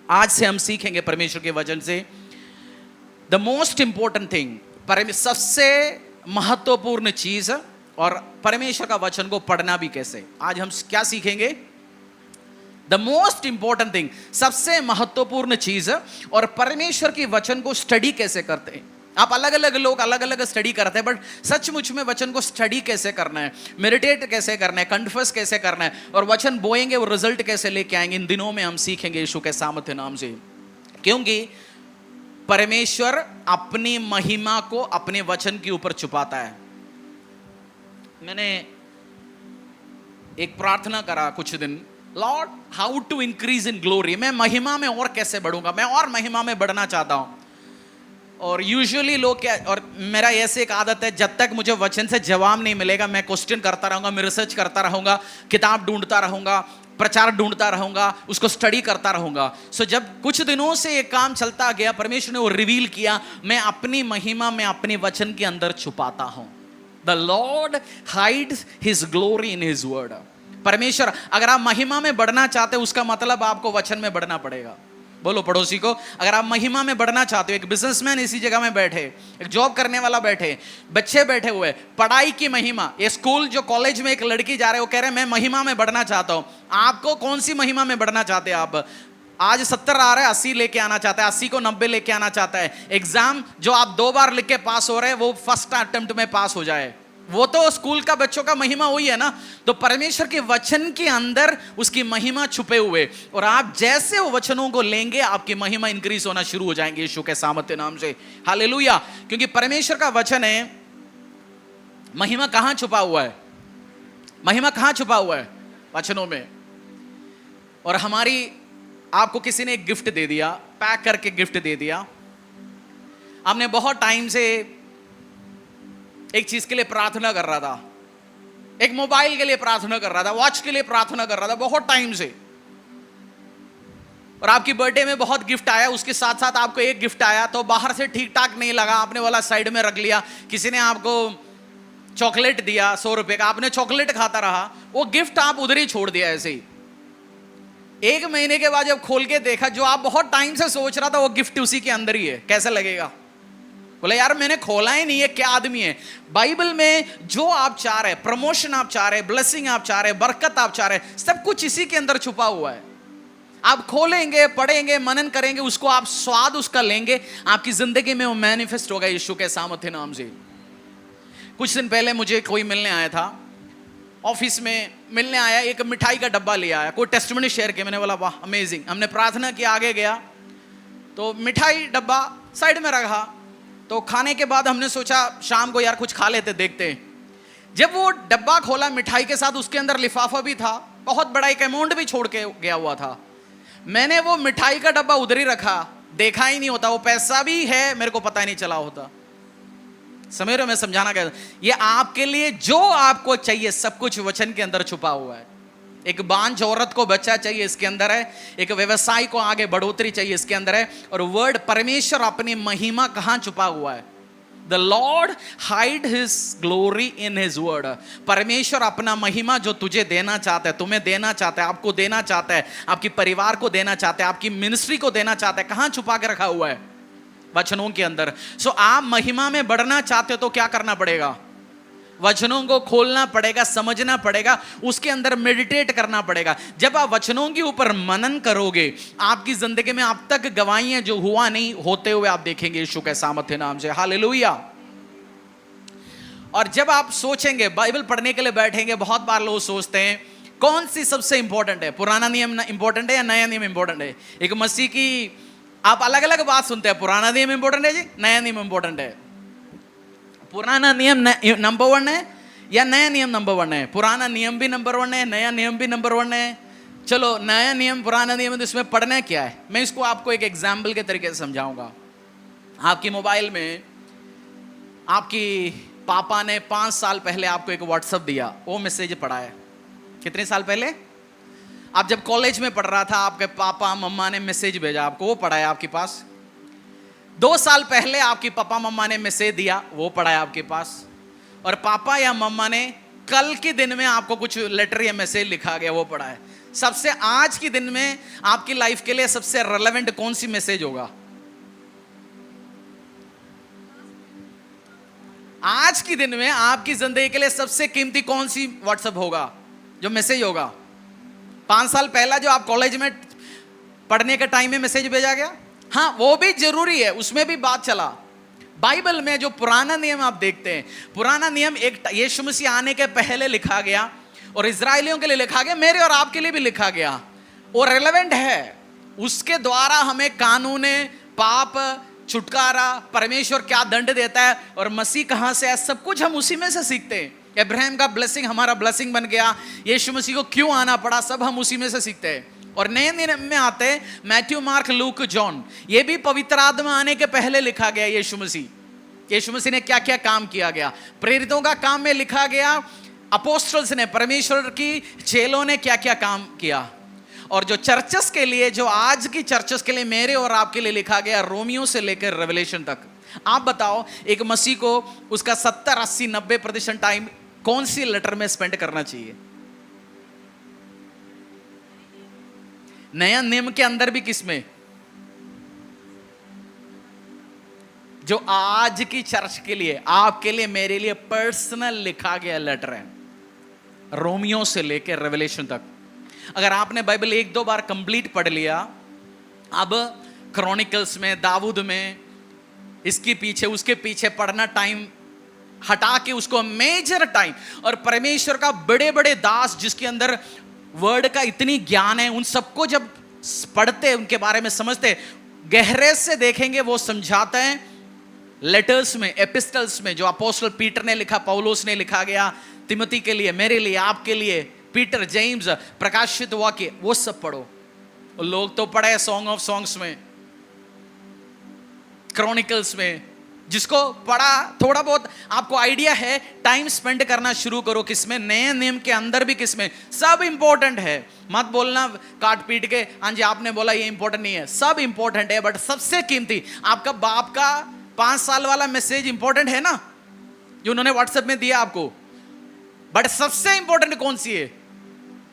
आज से हम सीखेंगे परमेश्वर के वचन से द मोस्ट इंपॉर्टेंट थिंग, सबसे महत्वपूर्ण चीज, और परमेश्वर का वचन को पढ़ना भी कैसे। आज हम क्या सीखेंगे? द मोस्ट इंपॉर्टेंट थिंग, सबसे महत्वपूर्ण चीज, और परमेश्वर के वचन को स्टडी कैसे करते हैं। आप अलग अलग लोग अलग अलग स्टडी करते हैं, बट सचमुच में वचन को स्टडी कैसे करना है, मेडिटेट कैसे करना है, कंफेस कैसे करना है, और वचन बोएंगे वो रिजल्ट कैसे लेके आएंगे, इन दिनों में हम सीखेंगे यीशु के सामर्थ्य नाम से। क्योंकि परमेश्वर अपनी महिमा को अपने वचन के ऊपर छुपाता है। मैंने एक प्रार्थना करा कुछ दिन, Lord how to increase in glory, मैं महिमा में और कैसे बढ़ूंगा, मैं और महिमा में बढ़ना चाहता हूं। और यूजुअली लोग क्या, और मेरा ऐसे एक आदत है, जब तक मुझे वचन से जवाब नहीं मिलेगा मैं क्वेश्चन करता रहूंगा, मैं रिसर्च करता रहूंगा, किताब ढूंढता रहूंगा, प्रचार ढूंढता रहूंगा, उसको स्टडी करता रहूंगा। सो जब कुछ दिनों से ये काम चलता गया, परमेश्वर ने वो रिवील किया, मैं अपनी महिमा में अपने वचन के अंदर छुपाता हूं। The Lord hides his glory in his word. परमेश्वर, अगर आप महिमा में बढ़ना चाहते हो, उसका मतलब आपको वचन में बढ़ना पड़ेगा। बोलो पड़ोसी को, अगर आप महिमा में बढ़ना चाहते हो, एक बिजनेसमैन इसी जगह में बैठे, एक जॉब करने वाला बैठे, बच्चे बैठे हुए, पढ़ाई की महिमा, ये स्कूल जो कॉलेज में एक लड़की जा रहे हो, कह रहे मैं महिमा में बढ़ना चाहता हूं। आपको कौन सी महिमा में बढ़ना चाहते हैं आप? आज 70 आ रहा है, 80 लेके आना चाहता है, 80 को 90 लेके आना चाहता है। एग्जाम जो आप 2 बार लिख के पास हो रहे हैं, वो फर्स्ट अटेम्प्ट में पास हो जाए, वो तो स्कूल का बच्चों का महिमा हुई है ना। तो परमेश्वर के वचन के अंदर उसकी महिमा छुपे हुए, और आप जैसे वो वचनों को लेंगे आपकी महिमा इंक्रीज होना शुरू हो जाएंगे यीशु के सामर्थ्य नाम से। हालेलुया। क्योंकि परमेश्वर का वचन है। महिमा कहां छुपा हुआ है? महिमा कहां छुपा हुआ है? वचनों में। और हमारी, आपको किसी ने एक गिफ्ट दे दिया, पैक करके गिफ्ट दे दिया, आपने बहुत टाइम से एक चीज के लिए प्रार्थना कर रहा था, एक मोबाइल के लिए प्रार्थना कर रहा था, वॉच के लिए प्रार्थना कर रहा था बहुत टाइम से, और आपकी बर्थडे में बहुत गिफ्ट आया, उसके साथ साथ आपको एक गिफ्ट आया तो बाहर से ठीक ठाक नहीं लगा, आपने वाला साइड में रख लिया। किसी ने आपको चॉकलेट दिया 100 रुपए का, आपने चॉकलेट खाता रहा, वो गिफ्ट आप उधर ही छोड़ दिया ऐसे ही। 1 महीने के बाद जब खोल के देखा, जो आप बहुत टाइम से सोच रहा था वो गिफ्ट उसी के अंदर ही है, कैसा लगेगा? बोले यार मैंने खोला ही नहीं है, क्या आदमी है। बाइबल में जो आप चाह रहे, प्रमोशन आप चाह रहे, ब्लेसिंग आप चाह रहे, बरकत आप चाह रहे, सब कुछ इसी के अंदर छुपा हुआ है। आप खोलेंगे, पढ़ेंगे, मनन करेंगे, उसको आप स्वाद उसका लेंगे, आपकी जिंदगी में वो मैनिफेस्ट होगा यीशु के सामर्थ्य नाम से। कुछ दिन पहले मुझे कोई मिलने आया था, ऑफिस में मिलने आया, एक मिठाई का डब्बा ले आया, कोई टेस्टिमनी शेयर किया। मैंने बोला वाह अमेजिंग। हमने प्रार्थना की, आगे गया तो मिठाई डब्बा साइड में रखा। तो खाने के बाद हमने सोचा शाम को यार कुछ खा लेते, देखते हैं। जब वो डब्बा खोला मिठाई के साथ, उसके अंदर लिफाफा भी था, बहुत बड़ा एक अमाउंट भी छोड़ के गया हुआ था। मैंने वो मिठाई का डब्बा उधर ही रखा, देखा ही नहीं होता, वो पैसा भी है मेरे को पता ही नहीं चला होता। समझ रहे हो मैं समझाना क्या? ये आपके लिए जो आपको चाहिए सब कुछ वचन के अंदर छुपा हुआ है। एक बांझ औरत को बच्चा चाहिए, इसके अंदर है। एक व्यवसाय को आगे बढ़ोतरी चाहिए, इसके अंदर है। और वर्ड परमेश्वर अपनी महिमा कहां छुपा हुआ है? The Lord hide his glory in his word. परमेश्वर अपना महिमा जो तुझे देना चाहता है, तुम्हें देना चाहता है, आपको देना चाहता है, आपकी परिवार को देना चाहता है, आपकी मिनिस्ट्री को देना चाहता है, कहां छुपा के रखा हुआ है? वचनों के अंदर। सो आप महिमा में बढ़ना चाहते हो तो क्या करना पड़ेगा? वचनों को खोलना पड़ेगा, समझना पड़ेगा, उसके अंदर मेडिटेट करना पड़ेगा। जब आप वचनों के ऊपर मनन करोगे, आपकी जिंदगी में अब तक गवाहियां जो हुआ नहीं होते हुए आप देखेंगे यीशु के सामर्थ्य नाम से। हालेलुया। और जब आप सोचेंगे, बाइबल पढ़ने के लिए बैठेंगे, बहुत बार लोग सोचते हैं कौन सी सबसे इंपॉर्टेंट है, पुराना नियम इंपॉर्टेंट है या नया नियम इंपॉर्टेंट है? एक मसीह की आप अलग अलग बात सुनते हैं, पुराना नियम इंपॉर्टेंट है जी, नया नियम इंपॉर्टेंट है। पुराना नियम नंबर 1 है या नया नियम नंबर 1 है? पुराना नियम भी नंबर 1 है, नया नियम भी नंबर 1 है। चलो नया नियम पुराना नियम, तो इसमें पढ़ना क्या है? मैं इसको आपको एक एग्जाम्पल के तरीके से समझाऊंगा। आपकी मोबाइल में आपकी पापा ने 5 साल पहले आपको एक व्हाट्सएप दिया, वो मैसेज पढ़ा है। कितने साल पहले? आप जब कॉलेज में पढ़ रहा था, आपके पापा मम्मा ने मैसेज भेजा आपको, वो पढ़ा है आपके पास। 2 साल पहले आपकी पापा मम्मा ने मैसेज दिया, वो पढ़ा है आपके पास। और पापा या मम्मा ने कल के दिन में आपको कुछ लेटर या मैसेज लिखा गया वो पढ़ा है। सबसे आज के दिन में आपकी लाइफ के लिए सबसे रेलेवेंट कौन सी मैसेज होगा? आज के दिन में आपकी जिंदगी के लिए सबसे कीमती कौन सी व्हाट्सएप होगा, जो मैसेज होगा? 5 साल पहला जो आप कॉलेज में पढ़ने के टाइम में मैसेज भेजा गया, हाँ वो भी जरूरी है, उसमें भी बात चला। बाइबल में जो पुराना नियम आप देखते हैं, पुराना नियम एक यीशु मसीह आने के पहले लिखा गया और इजरायलियों के लिए लिखा गया, मेरे और आपके लिए भी लिखा गया, और रेलेवेंट है। उसके द्वारा हमें कानून, पाप, छुटकारा, परमेश्वर क्या दंड देता है और मसीह कहां से है, सब कुछ हम उसी में से सीखते हैं। अब्राहम का ब्लेसिंग हमारा ब्लेसिंग बन गया, यीशु मसीह को क्यों आना पड़ा, सब हम उसी में से सीखते हैं। और नए नियम में आते हैं मैथ्यू, मार्क, लूक, जॉन, ये भी पवित्र आत्मा आने के पहले लिखा गया। यीशु मसीह ने क्या क्या काम किया गया, प्रेरितों का काम में लिखा गया, अपोस्टल्स ने, परमेश्वर की चेलों ने क्या क्या काम किया। और जो चर्चेस के लिए, जो आज की चर्चेस के लिए मेरे और आपके लिए लिखा गया, रोमियो से लेकर रेवलेशन तक। आप बताओ एक मसीह को उसका 70, 80, 90% टाइम कौन सी लेटर में स्पेंड करना चाहिए? नया नियम के अंदर भी किसमें? जो आज की चर्च के लिए, आपके लिए, मेरे लिए पर्सनल लिखा गया लेटर है, रोमियो से लेकर रेवलेशन तक। अगर आपने बाइबल 1-2 बार कंप्लीट पढ़ लिया, अब क्रॉनिकल्स में, दाऊद में, इसके पीछे उसके पीछे पढ़ना टाइम हटा के उसको मेजर टाइम, और परमेश्वर का बड़े बड़े दास जिसके अंदर वर्ड का इतनी ज्ञान है, उन सबको जब पढ़ते, उनके बारे में समझते, गहरे से देखेंगे, वो समझाते हैं लेटर्स में, एपिस्टल्स में, जो अपोस्टल पीटर ने लिखा, पौलुस ने लिखा गया तिमोथी के लिए, मेरे लिए, आपके लिए, पीटर, जेम्स, प्रकाशित वाक्य, वो सब पढ़ो। लोग तो पढ़े सॉन्ग ऑफ सॉन्ग्स में, क्रॉनिकल्स में, जिसको पढ़ा थोड़ा बहुत आपको आइडिया है, टाइम स्पेंड करना शुरू करो किसमें? नए नियम के अंदर भी किसमें? सब इंपॉर्टेंट है, मत बोलना काट पीट के हाँ जी आपने बोला ये इंपॉर्टेंट नहीं है, सब इंपॉर्टेंट है, बट सबसे कीमती आपका बाप का 5 साल वाला मैसेज इंपॉर्टेंट है ना, जो उन्होंने व्हाट्सएप में दिया आपको, बट सबसे इंपॉर्टेंट कौन सी है?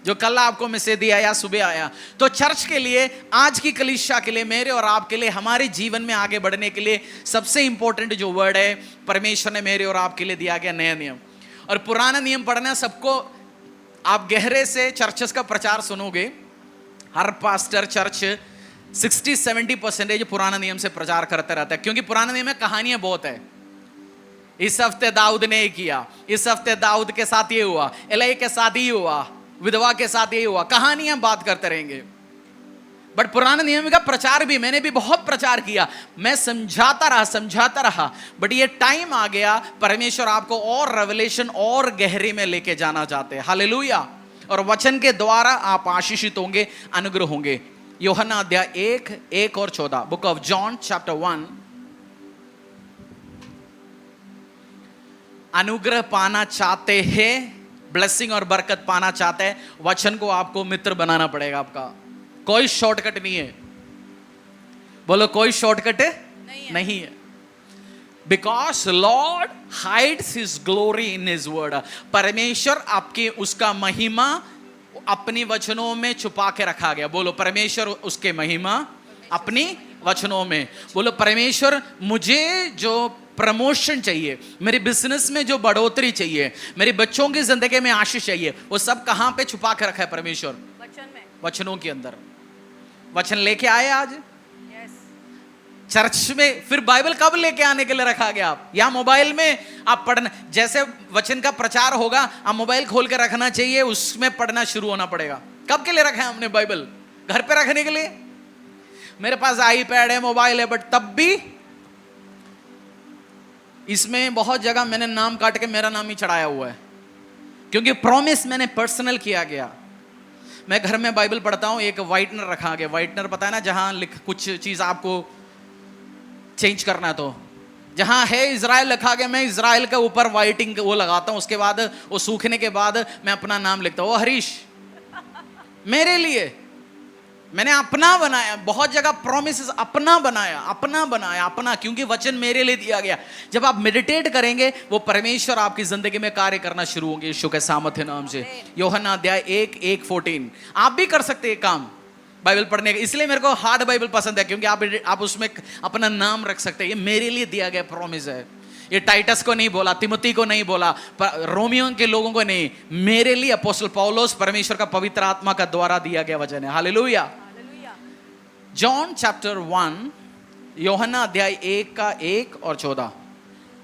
जो कल आपको मैसेज दिया या सुबह आया। तो चर्च के लिए, आज की कलीसिया के लिए, मेरे और आपके लिए, हमारे जीवन में आगे बढ़ने के लिए सबसे इंपॉर्टेंट जो वर्ड है, परमेश्वर ने मेरे और आपके लिए दिया गया नया नियम। और पुराना नियम पढ़ना सबको, आप गहरे से चर्चेस का प्रचार सुनोगे, हर पास्टर, चर्च 60-70% पुराना नियम से प्रचार करते रहता है, क्योंकि पुराना नियम में कहानियां बहुत है। इस हफ्ते दाऊद ने किया, इस हफ्ते दाऊद के साथ ये हुआ, एलाई के साथ ये हुआ, विधवा के साथ ये हुआ, कहानियां बात करते रहेंगे। बट पुराने नियम का प्रचार भी, मैंने भी बहुत प्रचार किया, मैं समझाता रहा, बट ये टाइम आ गया, परमेश्वर आपको और रेवलेशन और गहरे में लेके जाना चाहते हैं। हालेलुया। और वचन के द्वारा आप आशीषित होंगे, अनुग्रह होंगे। यूहन्ना अध्याय 1 और 14, बुक ऑफ जॉन चैप्टर 1। अनुग्रह पाना चाहते हैं, ब्लेसिंग और बरकत पाना चाहते हैं, वचन को आपको मित्र बनाना पड़ेगा। आपका कोई शॉर्टकट नहीं है, बोलो कोई शॉर्टकट नहीं है। Because Lord hides his glory in his word, परमेश्वर आपके उसका महिमा अपनी वचनों में छुपा के रखा गया। बोलो परमेश्वर उसके महिमा अपनी वचनों में। बोलो परमेश्वर मुझे जो प्रमोशन चाहिए, मेरे बिजनेस में जो बढ़ोतरी चाहिए, मेरे बच्चों की जिंदगी में आशीष चाहिए, वो सब कहां पे छुपा के रखा है? परमेश्वर वचन में, वचनों के अंदर। वचन लेके आए आज चर्च में, फिर बाइबल कब लेके आने के लिए रखा गया? आप या मोबाइल में आप पढ़ना, जैसे वचन का प्रचार होगा आप मोबाइल खोल के रखना चाहिए, उसमें पढ़ना शुरू होना पड़ेगा। कब के लिए रखा है हमने बाइबल? घर पे रखने के लिए। मेरे पास आईपैड है, मोबाइल है, बट तब भी इसमें बहुत जगह मैंने नाम काट के मेरा नाम ही चढ़ाया हुआ है, क्योंकि प्रॉमिस मैंने पर्सनल किया गया। मैं घर में बाइबल पढ़ता हूं, एक व्हाइटनर रखा गया। व्हाइटनर पता है ना, जहां कुछ चीज आपको चेंज करना है, तो जहां है इजराइल लिखा गया, मैं इजराइल के ऊपर व्हाइटिंग वो लगाता हूं, उसके बाद वो सूखने के बाद मैं अपना नाम लिखता हूं, वो हरीश मेरे लिए। मैंने अपना बनाया, बहुत जगह प्रोमिसेस अपना बनाया, अपना, क्योंकि वचन मेरे लिए दिया गया। जब आप मेडिटेट करेंगे वो परमेश्वर आपकी जिंदगी में कार्य करना शुरू होंगे यीशु के सामर्थ्य नाम से। यूहन्ना अध्याय 1:14। आप भी कर सकते हैं काम बाइबल पढ़ने का, इसलिए मेरे को हार्ड बाइबल पसंद है, क्योंकि आप उसमें अपना नाम रख सकते हैं। ये मेरे लिए दिया गया प्रॉमिस है। ये टाइटस को नहीं बोला, तिमोथी को नहीं बोला, रोमियो के लोगों को नहीं, मेरे लिए अपोस्टल पौलुस परमेश्वर का पवित्र आत्मा का द्वारा दिया गया वचन है। हालेलुया। जॉन चैप्टर 1, यूहन्ना अध्याय 1:1-14।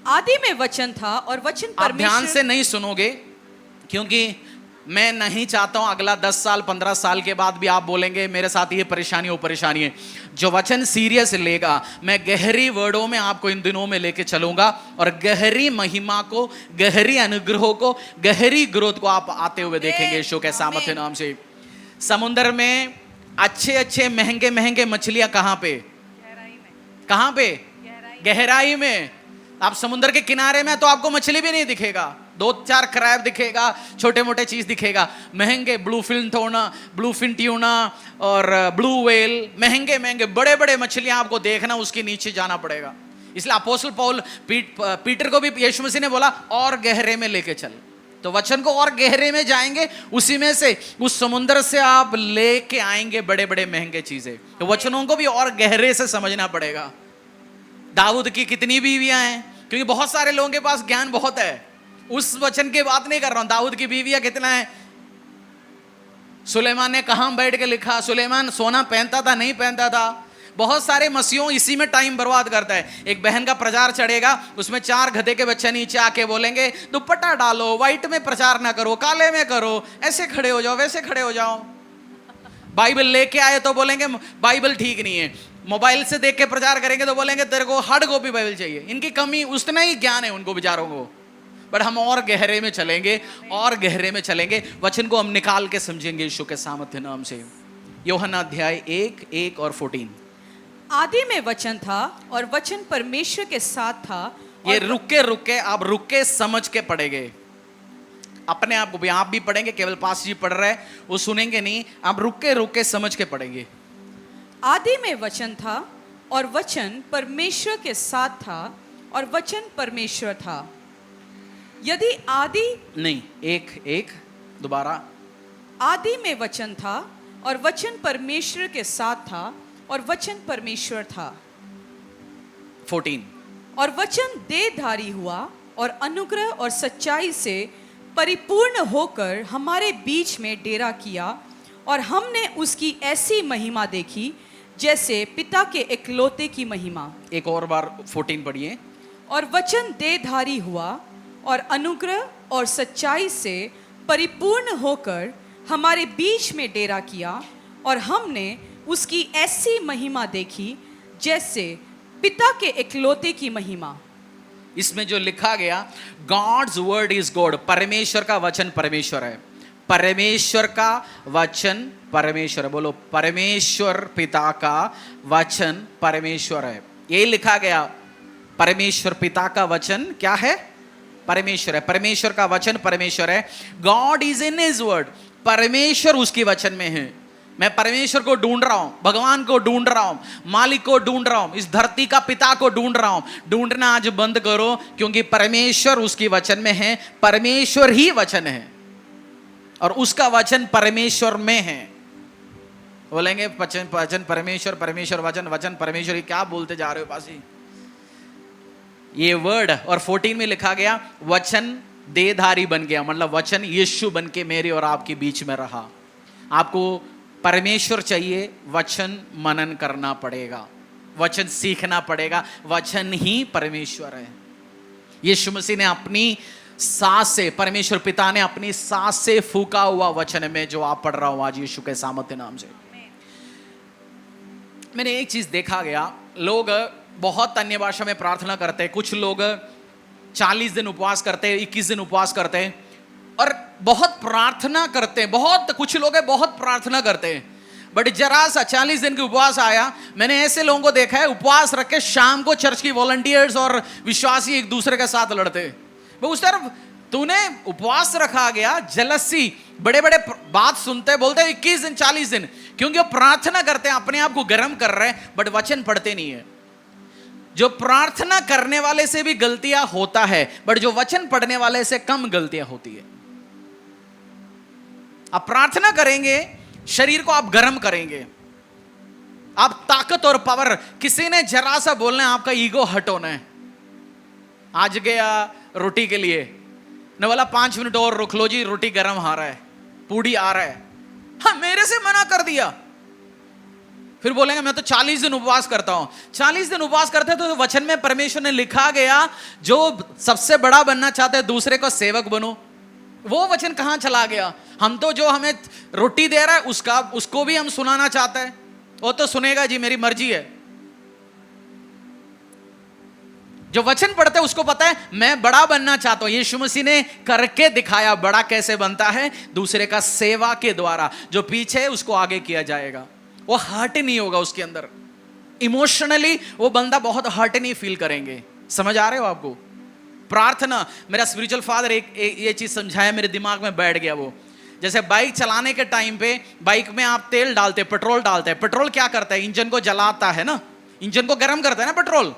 आदि में वचन था और वचन आप परमेश्वर। ध्यान से नहीं सुनोगे, क्योंकि मैं नहीं चाहता हूं अगला 10 साल 15 साल के बाद भी आप बोलेंगे मेरे साथ ये परेशानी वो परेशानी है। जो वचन सीरियस लेगा, मैं गहरी वर्डों में आपको इन दिनों में लेके चलूंगा, और गहरी महिमा को, गहरी अनुग्रह को, गहरी ग्रोथ को आप आते हुए देखेंगे यीशु के सामर्थ्य नाम से। समुद्र में अच्छे महंगे महंगे मछलियां कहां पे? कहां पे? गहराई में। आप समुद्र के किनारे में तो आपको मछली भी नहीं दिखेगा, 2-4 क्रैब दिखेगा, छोटे मोटे चीज दिखेगा। महंगे ब्लू फिन ट्यूना और ब्लू वेल, महंगे बड़े बड़े मछलियां आपको देखना, उसके नीचे जाना पड़ेगा। इसलिए अपोस्टल पौल पीटर को भी यीशु मसीह ने बोला और गहरे में लेके चल। तो वचन को और गहरे में जाएंगे, उसी में से, उस समुद्र से आप लेके आएंगे बड़े बड़े महंगे चीजें। तो वचनों को भी और गहरे से समझना पड़ेगा। दाऊद की कितनी बीवियां हैं, क्योंकि बहुत सारे लोगों के पास ज्ञान बहुत है, उस वचन की बात नहीं कर रहा हूं। दाऊद की बीवियां कितना है? सुलेमान ने कहां बैठ के लिखा? सुलेमान सोना पहनता था, नहीं पहनता था? बहुत सारे मसीहों इसी में टाइम बर्बाद करता है। एक बहन का प्रचार चढ़ेगा, उसमें 4 गधे के बच्चे नीचे आके बोलेंगे दुपट्टा डालो, व्हाइट में प्रचार ना करो, काले में करो, ऐसे खड़े हो जाओ, वैसे खड़े हो जाओ। बाइबल लेके आए तो बोलेंगे बाइबल ठीक नहीं है। मोबाइल से देख के प्रचार करेंगे तो बोलेंगे तेरे को हार्ड कॉपी बाइबल चाहिए। इनकी कमी, उतना ही ज्ञान है उनको बेचारों को। बट हम और गहरे में चलेंगे, और गहरे में चलेंगे, वचन को हम निकाल के समझेंगे यीशु के सामर्थ्य नाम से। यूहन्ना अध्याय 1:1-14। आदि में वचन था और वचन परमेश्वर के साथ था। ये रुके आप रुके समझ के पढ़ेंगे, अपने आप को भी आप भी पढ़ेंगे, केवल पास जी पढ़ रहे हैं वो सुनेंगे नहीं, आप रुके समझ के पढ़ेंगे। आदि में वचन था और वचन परमेश्वर के साथ था और वचन परमेश्वर था। यदि आदि नहीं, एक दोबारा। आदि में वचन था और वचन परमेश्वर के साथ था और वचन परमेश्वर था। 14। और वचन देहधारी हुआ और अनुग्रह और सच्चाई से परिपूर्ण होकर हमारे बीच में डेरा किया, और हमने उसकी ऐसी महिमा देखी जैसे पिता के एकलौते की महिमा। एक और बार 14 पढ़िए। और वचन देहधारी हुआ और अनुग्रह और सच्चाई से परिपूर्ण होकर हमारे बीच में डेरा किया, और हमने उसकी ऐसी महिमा देखी जैसे पिता के एकलौते की महिमा। इसमें जो लिखा गया, गॉड्स वर्ड इज गॉड, परमेश्वर का वचन परमेश्वर है, परमेश्वर का वचन परमेश्वर है। बोलो, परमेश्वर पिता का वचन परमेश्वर है। ये लिखा गया, परमेश्वर पिता का वचन क्या है? परमेश्वर है। परमेश्वर का वचन परमेश्वर है। God is in his word, परमेश्वर उसके वचन में है। मैं परमेश्वर को ढूंढ रहा हूं, भगवान को ढूंढ रहा हूं, मालिक को ढूंढ रहा हूं, इस धरती का पिता को ढूंढ रहा हूं। ढूंढना आज बंद करो, क्योंकि परमेश्वर उसके वचन में है, परमेश्वर ही वचन है, और उसका वचन परमेश्वर में है। बोलेंगे वचन परमेश्वर, परमेश्वर वचन, वचन परमेश्वर, ये क्या बोलते जा रहे हो पासी? ये वर्ड, और 14 में लिखा गया वचन देहधारी बन गया, मतलब वचन यीशु बन के मेरे और आपके बीच में रहा। आपको परमेश्वर चाहिए, वचन मनन करना पड़ेगा, वचन सीखना पड़ेगा, वचन ही परमेश्वर है। यीशु मसीह ने अपनी सांस से, परमेश्वर पिता ने अपनी सांस से फूका हुआ वचन में जो आप पढ़ रहा हूं आज यीशु के सामर्थ्य नाम से। मैंने एक चीज देखा गया, लोग बहुत अन्य भाषा में प्रार्थना करते हैं, कुछ लोग 40 दिन उपवास करते हैं, 21 दिन उपवास करते हैं, और बहुत प्रार्थना करते हैं, बहुत कुछ लोग हैं बहुत प्रार्थना करते हैं, बट जरा सा 40 दिन के उपवास आया। मैंने ऐसे लोगों को देखा है उपवास रख के शाम को चर्च की वॉलंटियर्स और विश्वासी एक दूसरे के साथ लड़ते। वो उस तरफ तूने उपवास रखा गया, जलसी, बड़े बड़े बात सुनते बोलते 21 दिन 40 दिन, क्योंकि वो प्रार्थना करते हैं, अपने आप को गर्म कर रहे हैं, बट वचन पढ़ते नहीं है। जो प्रार्थना करने वाले से भी गलतियां होता है, बट जो वचन पढ़ने वाले से कम गलतियां होती है। आप प्रार्थना करेंगे, शरीर को आप गर्म करेंगे, आप ताकत और पावर, किसी ने जरा सा बोलना है आपका ईगो हट होना है। आज गया रोटी के लिए, ने बोला 5 मिनट और रुक लो जी, रोटी गर्म आ रहा है, पूड़ी आ रहा है। हाँ, मेरे से मना कर दिया। फिर बोलेंगे मैं तो 40 दिन उपवास करता हूं। 40 दिन उपवास करते तो वचन में परमेश्वर ने लिखा गया, जो सबसे बड़ा बनना चाहते हैं दूसरे को सेवक बनो। वो वचन कहां चला गया? हम तो जो हमें रोटी दे रहा है उसको भी हम सुनाना चाहते हैं। वो तो सुनेगा जी, मेरी मर्जी है। जो वचन पढ़ते हैं उसको पता है मैं बड़ा बनना चाहता हूं। यीशु मसीह ने करके दिखाया बड़ा कैसे बनता है, दूसरे का सेवा के द्वारा। जो पीछे है उसको आगे किया जाएगा, वो हर्ट नहीं होगा उसके अंदर। इमोशनली वो बंदा बहुत हर्ट नहीं फील करेंगे। समझ आ रहे हो आपको? प्रार्थना, मेरा स्पिरिचुअल फादर एक ये चीज समझाया, मेरे दिमाग में बैठ गया वो। जैसे बाइक चलाने के टाइम पे बाइक में आप तेल डालते, पेट्रोल डालते हैं। पेट्रोल क्या करता है? इंजन को जलाता है ना, इंजन को गर्म करता है ना पेट्रोल।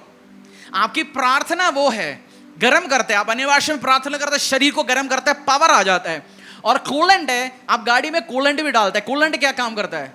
आपकी प्रार्थना वो है, गर्म करते हैं। आप अन्य भाषा में प्रार्थना करते हैं, शरीर को गर्म करता है, पावर आ जाता है। और कूलेंट है, आप गाड़ी में कूलेंट भी डालते हैं। कूलेंट क्या काम करता है?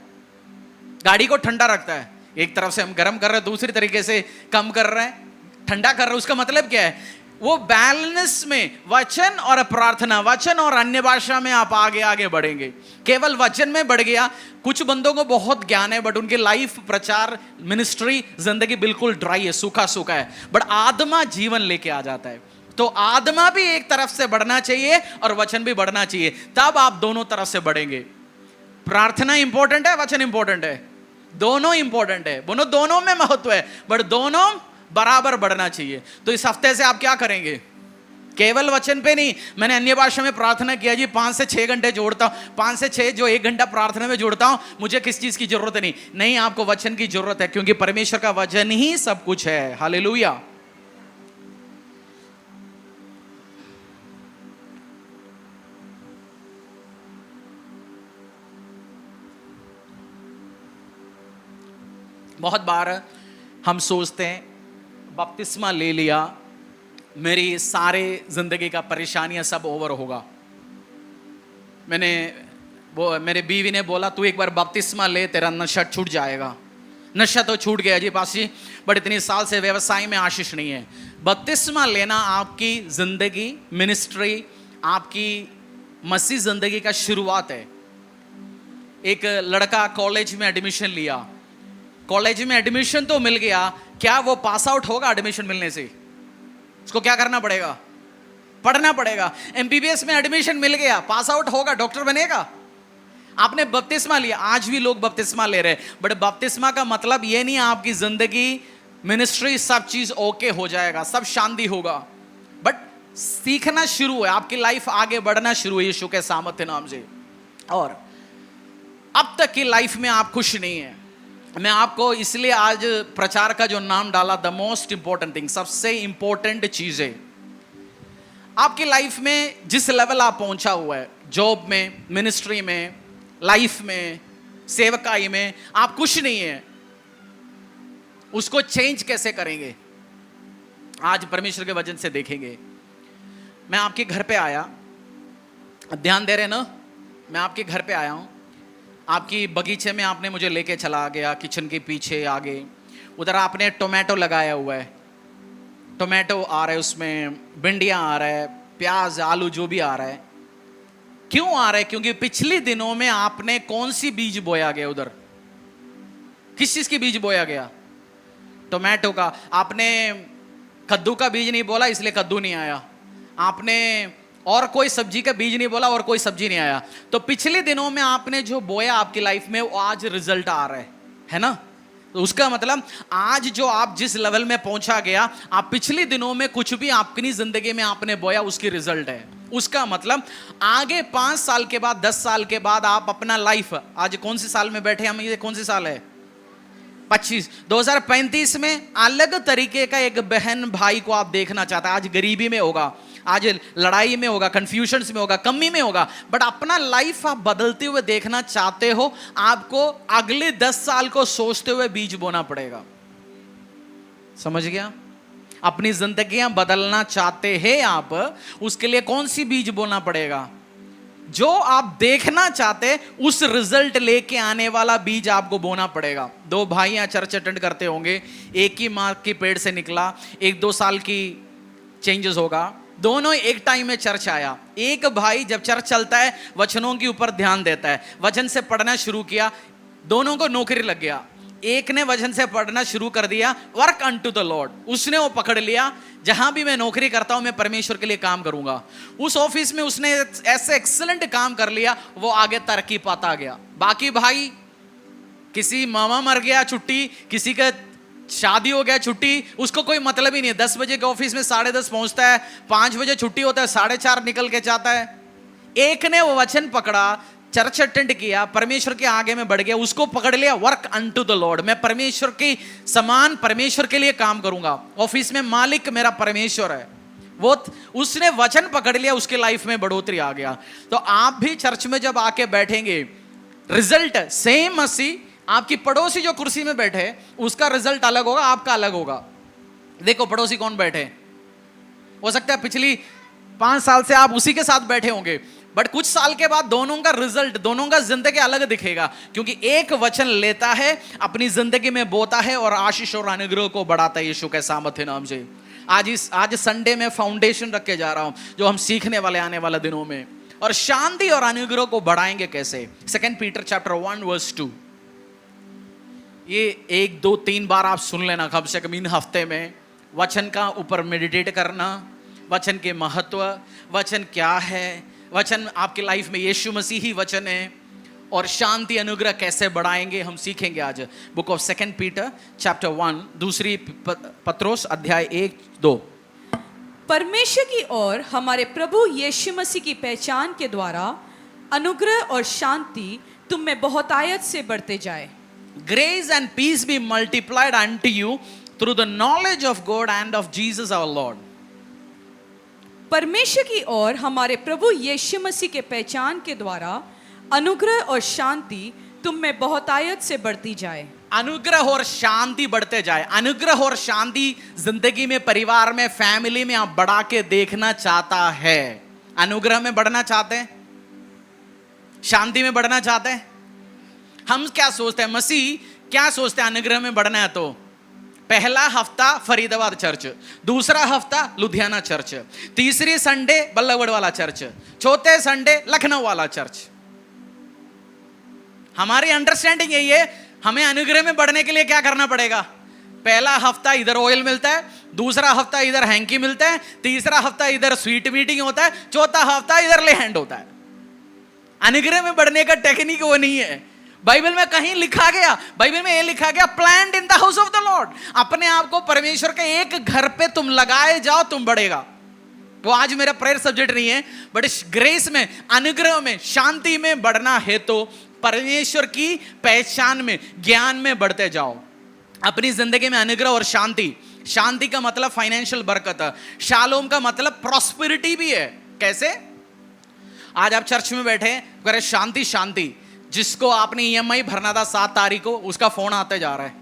गाड़ी को ठंडा रखता है। एक तरफ से हम गर्म कर रहे हैं, दूसरी तरीके से कम कर रहे हैं, ठंडा कर रहे हैं। उसका मतलब क्या है? वो बैलेंस में वचन और प्रार्थना, वचन और अन्य भाषा में आप आगे आगे बढ़ेंगे। केवल वचन में बढ़ गया। कुछ बंदों को बहुत ज्ञान है, बट उनकी लाइफ, प्रचार, मिनिस्ट्री, जिंदगी बिल्कुल ड्राई है, सूखा सूखा है। बट आत्मा जीवन लेके आ जाता है। तो आत्मा भी एक तरफ से बढ़ना चाहिए और वचन भी बढ़ना चाहिए, तब आप दोनों तरफ से बढ़ेंगे। प्रार्थना इंपॉर्टेंट है, वचन इंपॉर्टेंट है, दोनों इंपॉर्टेंट है। दोनों में महत्व है, बट दोनों बराबर बढ़ना चाहिए। तो इस हफ्ते से आप क्या करेंगे? केवल वचन पे नहीं। मैंने अन्य भाषा में प्रार्थना किया जी, 5 से 6 घंटे जोड़ता हूं। 5 से 6 जो 1 घंटा प्रार्थना में जोड़ता हूं, मुझे किस चीज की जरूरत नहीं, आपको वचन की जरूरत है, क्योंकि परमेश्वर का वचन ही सब कुछ है। हालेलुया। बहुत बार हम सोचते हैं बपतिस्मा ले लिया, मेरी सारे जिंदगी का परेशानियां सब ओवर होगा। मेरे बीवी ने बोला तू एक बार बपतिस्मा ले, तेरा नशा छूट जाएगा। नशा तो छूट गया जी पास जी, बट इतनी साल से व्यवसाय में आशीष नहीं है। बपतिस्मा लेना आपकी जिंदगी, मिनिस्ट्री, आपकी मसीह जिंदगी का शुरुआत है। एक लड़का कॉलेज में एडमिशन लिया, कॉलेज में एडमिशन तो मिल गया, क्या वो पास आउट होगा? एडमिशन मिलने से उसको क्या करना पड़ेगा? पढ़ना पड़ेगा। एमबीबीएस में एडमिशन मिल गया, पास आउट होगा, डॉक्टर बनेगा। आपने बपतिस्मा लिया, आज भी लोग बपतिस्मा ले रहे हैं, बट बपतिस्मा का मतलब ये नहीं आपकी जिंदगी, मिनिस्ट्री, सब चीज ओके हो जाएगा, सब शांति होगा। बट सीखना शुरू है, आपकी लाइफ आगे बढ़ना शुरू है यीशु के सामर्थ्य नाम से। और अब तक की लाइफ में आप खुश नहीं है। मैं आपको इसलिए आज प्रचार का जो नाम डाला, द मोस्ट इंपॉर्टेंट थिंग, सबसे इंपॉर्टेंट चीज है आपकी लाइफ में। जिस लेवल आप पहुंचा हुआ है, जॉब में, मिनिस्ट्री में, लाइफ में, सेवकाई में, आप खुश नहीं है, उसको चेंज कैसे करेंगे? आज परमेश्वर के वचन से देखेंगे। मैं आपके घर पे आया, ध्यान दे रहे ना, मैं आपके घर पे आया हूं। आपकी बगीचे में आपने मुझे लेके चला गया, किचन के पीछे आगे, उधर आपने टोमेटो लगाया हुआ है, टोमेटो आ रहा है, उसमें भिंडियाँ आ रहा है, प्याज, आलू, जो भी आ रहा है। क्यों आ रहा है? क्योंकि पिछले दिनों में आपने कौन सी बीज बोया गया उधर? किस चीज की बीज बोया गया? टोमेटो का। आपने कद्दू का बीज नहीं बोला, इसलिए कद्दू नहीं आया। आपने और कोई सब्जी का बीज नहीं बोला और कोई सब्जी नहीं आया। तो पिछले दिनों में आपने जो बोया आपकी लाइफ में, वो आज रिजल्ट आ रहा है ना? तो उसका मतलब आज जो आप जिस लेवल में पहुंचा गया, आप पिछले दिनों में कुछ भी अपनी जिंदगी में आपने बोया, उसकी रिजल्ट है। उसका मतलब आगे 5 साल के बाद, 10 साल के बाद आप अपना लाइफ, आज कौन सी साल में बैठे हम, ये कौन सी साल है? 25, 2035 में अलग तरीके का एक बहन भाई को आप देखना चाहता है। आज गरीबी में होगा, आज लड़ाई में होगा, कंफ्यूजन्स में होगा, कमी में होगा, बट अपना लाइफ आप बदलते हुए देखना चाहते हो, आपको अगले 10 साल को सोचते हुए बीज बोना पड़ेगा। समझ गया? अपनी जिंदगियां बदलना चाहते हैं आप, उसके लिए कौन सी बीज बोना पड़ेगा? जो आप देखना चाहते उस रिजल्ट लेके आने वाला बीज आपको बोना पड़ेगा। 2 भाई यहाँ चर्च अटेंड करते होंगे, एक ही माँ के पेट से निकला, 1-2 साल की चेंजेस होगा, दोनों एक टाइम में चर्च आया। एक भाई जब चर्च चलता है वचनों के ऊपर ध्यान देता है, वचन से पढ़ना शुरू किया, दोनों को नौकरी लग गया। एक ने वचन से पढ़ना शुरू कर दिया, वर्क अनटू द लॉर्ड, उसने वो पकड़ लिया, जहां भी मैं नौकरी करता हूं मैं परमेश्वर के लिए काम करूंगा। उस ऑफिस में उसने ऐसे एक्सीलेंट काम कर लिया, वो आगे तरक्की पाता गया। बाकी भाई, किसी मामा मर गया छुट्टी, किसी का शादी हो गया छुट्टी, उसको कोई मतलब ही नहीं है। 10 बजे के ऑफिस में 10:30 पहुंचता है, 5 बजे छुट्टी होता है, 4:30 निकल के जाता है। एक ने वो वचन पकड़ा, चर्च अटेंड किया, परमेश्वर के आगे में बढ़ गया, उसको पकड़ लिया, वर्क अनटू द लॉर्ड, मैं परमेश्वर की समान परमेश्वर के लिए काम करूंगा, ऑफिस में मालिक मेरा परमेश्वर है। वो उसने वचन पकड़ लिया, उसके लाइफ में बढ़ोतरी आ गया। तो आप भी चर्च में जब आके बैठेंगे, रिजल्ट सेम मसीह, आपकी पड़ोसी जो कुर्सी में बैठे उसका रिजल्ट अलग होगा, आपका अलग होगा। देखो पड़ोसी कौन बैठे, हो सकता है पिछली 5 साल से आप उसी के साथ बैठे होंगे, बट कुछ साल के बाद दोनों का रिजल्ट, दोनों का जिंदगी अलग दिखेगा, क्योंकि एक वचन लेता है, अपनी जिंदगी में बोता है और आशीष और अनुग्रह को बढ़ाता है यीशु के सामर्थ्य नाम से। आज संडे में फाउंडेशन रख के जा रहा हूं, जो हम सीखने वाले आने वाले दिनों में, और शांति और अनुग्रह को बढ़ाएंगे कैसे। 2 पीटर चैप्टर 1 वर्स 2, ये 1, 2, 3 बार आप सुन लेना कम से कम इन हफ्ते में। वचन का ऊपर मेडिटेट करना, वचन के महत्व, वचन क्या है, वचन आपकी लाइफ में यीशु मसीह ही वचन है, और शांति अनुग्रह कैसे बढ़ाएंगे हम सीखेंगे आज। बुक ऑफ 2 पीटर चैप्टर 1, दूसरी पत्रोस अध्याय 1-2। परमेश्वर की ओर हमारे प्रभु यीशु मसीह की पहचान के द्वारा अनुग्रह और शांति तुम में बहुतायत से बढ़ते जाए। Grace and peace be multiplied unto you through the knowledge of God and of Jesus our Lord. परमेश्वर की ओर हमारे प्रभु यीशु मसीह के पहचान के द्वारा अनुग्रह और शांति तुम में बहुतायत से बढ़ती जाए। अनुग्रह और शांति बढ़ते जाए। अनुग्रह और शांति जिंदगी में, परिवार में, फैमिली में आप बढ़ा के देखना चाहता है। अनुग्रह में बढ़ना चाहते हैं, शांति में बढ़ना चाहते हैं। हम क्या सोचते हैं, मसीह क्या सोचते हैं अनुग्रह में बढ़ना है तो पहला हफ्ता फरीदाबाद चर्च, दूसरा हफ्ता लुधियाना चर्च, तीसरी संडे बल्लभगढ़ वाला चर्च, चौथे संडे लखनऊ वाला चर्च। हमारी अंडरस्टैंडिंग यही है, हमें अनुग्रह में बढ़ने के लिए क्या करना पड़ेगा। पहला हफ्ता इधर ऑयल मिलता है, दूसरा हफ्ता इधर हैंकी मिलता है, तीसरा हफ्ता इधर स्वीट मीटिंग होता है, चौथा हफ्ता इधर ले हैंड होता है। अनुग्रह में बढ़ने का टेक्निक वो नहीं है। बाइबल में कहीं लिखा गया, बाइबल में ये लिखा गया, plant in the house of the Lord. अपने आप को परमेश्वर के एक घर पे तुम लगाए जाओ, तुम बढ़ेगा। वो आज मेरा प्रेयर सब्जेक्ट नहीं है, बट इस ग्रेस में, अनुग्रह में, शांति में बढ़ना है तो परमेश्वर की पहचान में, ज्ञान में बढ़ते जाओ। अपनी जिंदगी में अनुग्रह और शांति, शांति का मतलब फाइनेंशियल बरकत, शालोम का मतलब प्रॉस्पेरिटी भी है। कैसे? आज आप चर्च में बैठे, कह शांति शांति, जिसको आपने EMI भरना था 7 तारीख को, उसका फोन आते जा रहा है।